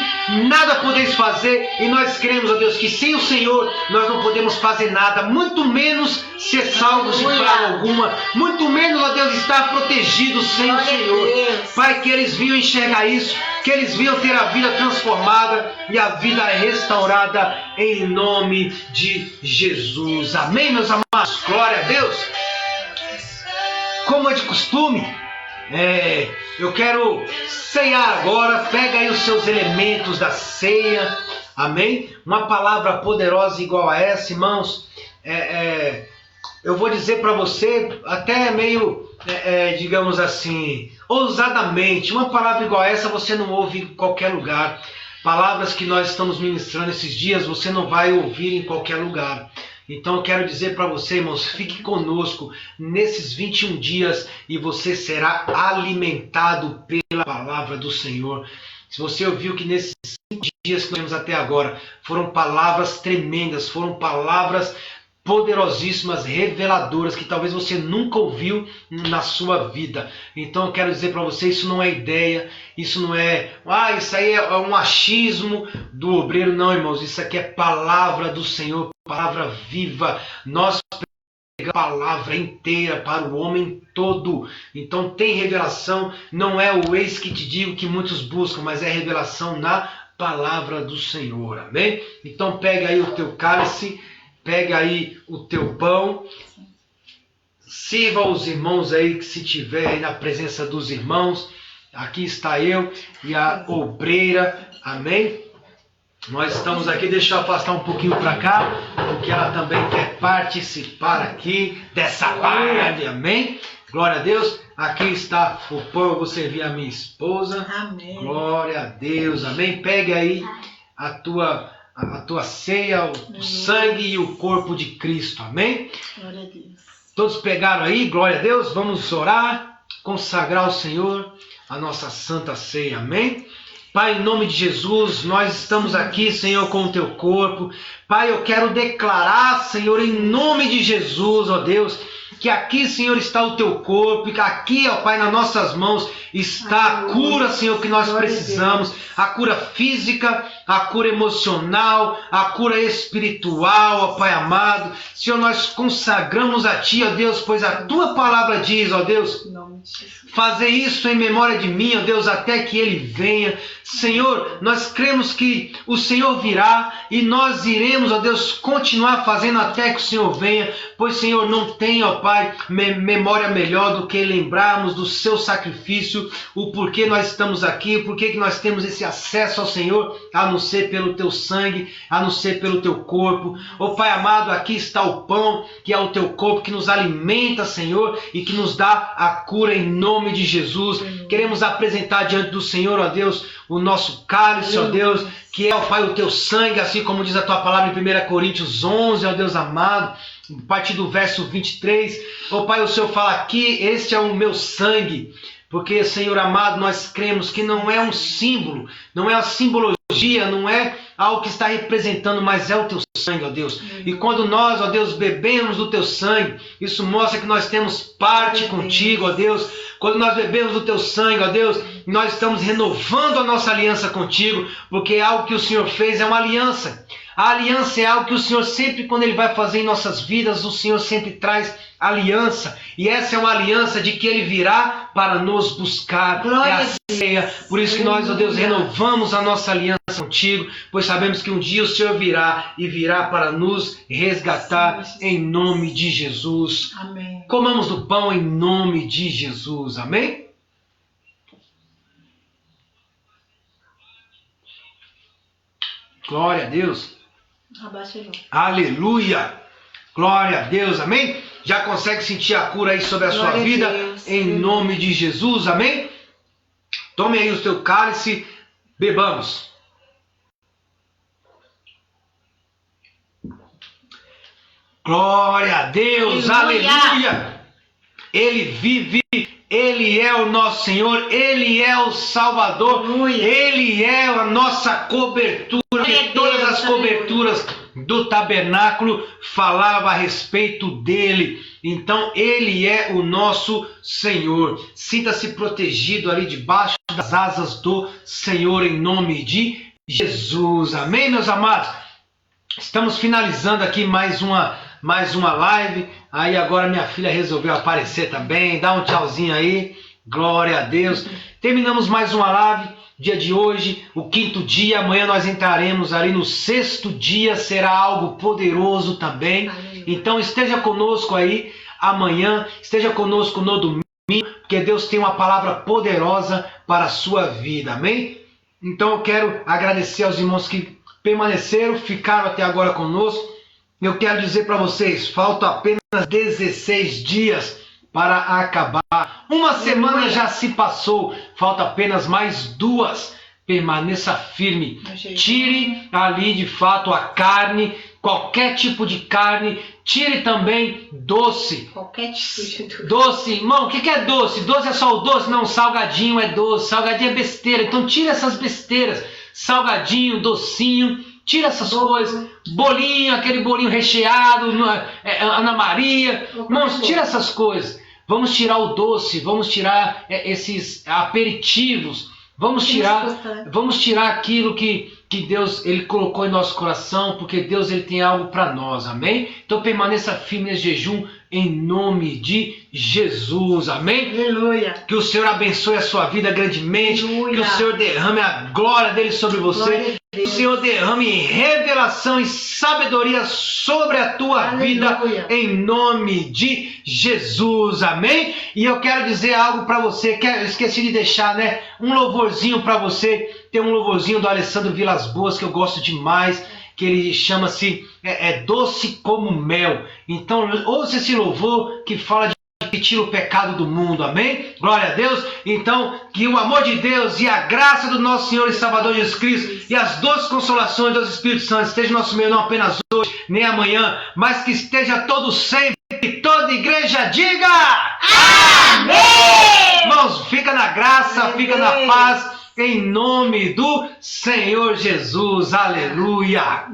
nada podeis fazer, e nós cremos, ó Deus, que sem o Senhor nós não podemos fazer nada, muito menos ser salvos de praga alguma, muito menos, ó Deus, estar protegidos sem o Senhor. Pai, que eles venham enxergar isso, que eles venham ter a vida transformada e a vida restaurada em nome de Jesus. Amém, meus amados? Glória a Deus. Como é de costume, eu quero ceiar agora. Pega aí os seus elementos da ceia. Amém? Uma palavra poderosa igual a essa, irmãos. Eu vou dizer para você, até meio, digamos assim, ousadamente, uma palavra igual a essa você não ouve em qualquer lugar. Palavras que nós estamos ministrando esses dias, você não vai ouvir em qualquer lugar. Então eu quero dizer para você, irmãos, fique conosco nesses 21 dias e você será alimentado pela palavra do Senhor. Se você ouviu que nesses 5 dias que nós temos até agora foram palavras tremendas, foram palavras poderosíssimas, reveladoras, que talvez você nunca ouviu na sua vida. Então eu quero dizer para você, isso não é ideia, isso não é, isso aí é um achismo do obreiro. Não, irmãos, isso aqui é palavra do Senhor, palavra viva. Nós a palavra inteira para o homem todo. Então tem revelação, não é o eis que te digo que muitos buscam, mas é revelação na palavra do Senhor, amém? Então pega aí o teu cálice, pega aí o teu pão, sirva os irmãos aí que se tiver aí na presença dos irmãos. Aqui está eu e a obreira, amém? Nós estamos aqui, deixa eu afastar um pouquinho para cá, porque ela também quer participar aqui dessa live, amém? Glória a Deus. Aqui está o pão, eu vou servir a minha esposa. Amém. Glória a Deus, amém? Pegue aí a tua ceia, o sangue e o corpo de Cristo, amém? Glória a Deus. Todos pegaram aí, glória a Deus. Vamos orar, consagrar ao Senhor a nossa santa ceia, amém? Pai, em nome de Jesus, nós estamos aqui, Senhor, com o teu corpo. Pai, eu quero declarar, Senhor, em nome de Jesus, ó Deus, que aqui, Senhor, está o teu corpo, e que aqui, ó Pai, nas nossas mãos está a cura, Senhor, que nós precisamos, a cura física, a cura emocional, a cura espiritual, ó Pai amado. Senhor, nós consagramos a Ti, ó Deus, pois a Tua palavra diz, ó Deus, fazer isso em memória de mim, ó Deus, até que Ele venha. Senhor, nós cremos que o Senhor virá e nós iremos, ó Deus, continuar fazendo até que o Senhor venha, pois, Senhor, não tem, ó Pai, memória melhor do que lembrarmos do seu sacrifício, o porquê nós estamos aqui, o porquê que nós temos esse acesso ao Senhor, a não ser pelo teu sangue, a não ser pelo teu corpo. Ó Pai amado, aqui está o pão, que é o teu corpo, que nos alimenta, Senhor, e que nos dá a cura em nome de Jesus. Queremos apresentar diante do Senhor, ó Deus, o nosso cálice, ó Deus, que é, ó Pai, o teu sangue, assim como diz a tua palavra em 1 Coríntios 11, ó Deus amado, a partir do verso 23, ó Pai, o Senhor fala aqui, este é o meu sangue, porque, Senhor amado, nós cremos que não é um símbolo, não é a simbologia, não é algo que está representando, mas é o teu sangue, ó Deus. E quando nós, ó Deus, bebemos do teu sangue, isso mostra que nós temos parte contigo, ó Deus. Quando nós bebemos do teu sangue, ó Deus, nós estamos renovando a nossa aliança contigo, porque algo que o Senhor fez é uma aliança. A aliança é algo que o Senhor sempre, quando Ele vai fazer em nossas vidas, o Senhor sempre traz aliança. E essa é uma aliança de que Ele virá para nos buscar. É a ceia. Por isso que nós, ó Deus, renovamos a nossa aliança contigo, pois sabemos que um dia o Senhor virá e virá para nos resgatar em nome de Jesus. Amém. Comamos do pão em nome de Jesus. Amém? Glória a Deus. Aleluia. Glória a Deus. Amém? Já consegue sentir a cura aí sobre a sua vida? Em nome de Jesus. Amém? Tome aí o teu cálice. Bebamos. Glória a Deus. Aleluia. Ele vive. Ele é o nosso Senhor, Ele é o Salvador, Ele é a nossa cobertura, porque todas as coberturas do tabernáculo falavam a respeito dele. Então Ele é o nosso Senhor. Sinta-se protegido ali debaixo das asas do Senhor em nome de Jesus. Amém, meus amados? Estamos finalizando aqui mais uma live. Aí agora minha filha resolveu aparecer também. Dá um tchauzinho aí. Glória a Deus. Terminamos mais uma live. Dia de hoje, o 5º dia. Amanhã nós entraremos ali no 6º dia. Será algo poderoso também. Então esteja conosco aí amanhã. Esteja conosco no domingo. Porque Deus tem uma palavra poderosa para a sua vida. Amém? Então eu quero agradecer aos irmãos que permaneceram, ficaram até agora conosco. Eu quero dizer para vocês, faltam apenas 16 dias para acabar. Uma semana já se passou, falta apenas mais 2. Permaneça firme. Tire ali de fato a carne, qualquer tipo de carne. Tire também doce. Qualquer tipo de doce. Doce, irmão, o que é doce? Doce é só o doce? Não, salgadinho é doce, salgadinho é besteira. Então tire essas besteiras. Salgadinho, docinho. Tira essas coisas, bolinho, aquele bolinho recheado, Ana Maria, irmãos, tira essas coisas. Vamos tirar o doce, vamos tirar esses aperitivos, vamos tirar aquilo que Deus Ele colocou em nosso coração, porque Deus Ele tem algo para nós, amém? Então permaneça firme nesse jejum, em nome de Jesus. Amém? Aleluia. Que o Senhor abençoe a sua vida grandemente. Aleluia. Que o Senhor derrame a glória dele sobre você. Que o Senhor derrame revelação e sabedoria sobre a tua vida, em nome de Jesus. Amém? E eu quero dizer algo para você, que eu esqueci de deixar, né? Um louvorzinho para você. Tem um louvorzinho do Alessandro Vilas Boas que eu gosto demais, que ele chama-se Doce como Mel. Então, ouça esse louvor que fala de que tira o pecado do mundo, amém? Glória a Deus. Então, que o amor de Deus e a graça do nosso Senhor e Salvador Jesus Cristo e as doces consolações do Espírito Santo estejam no nosso meio, não apenas hoje, nem amanhã, mas que esteja todo sempre, toda igreja diga amém! Irmãos, fica na graça, amém. Fica na paz, em nome do Senhor Jesus. Aleluia!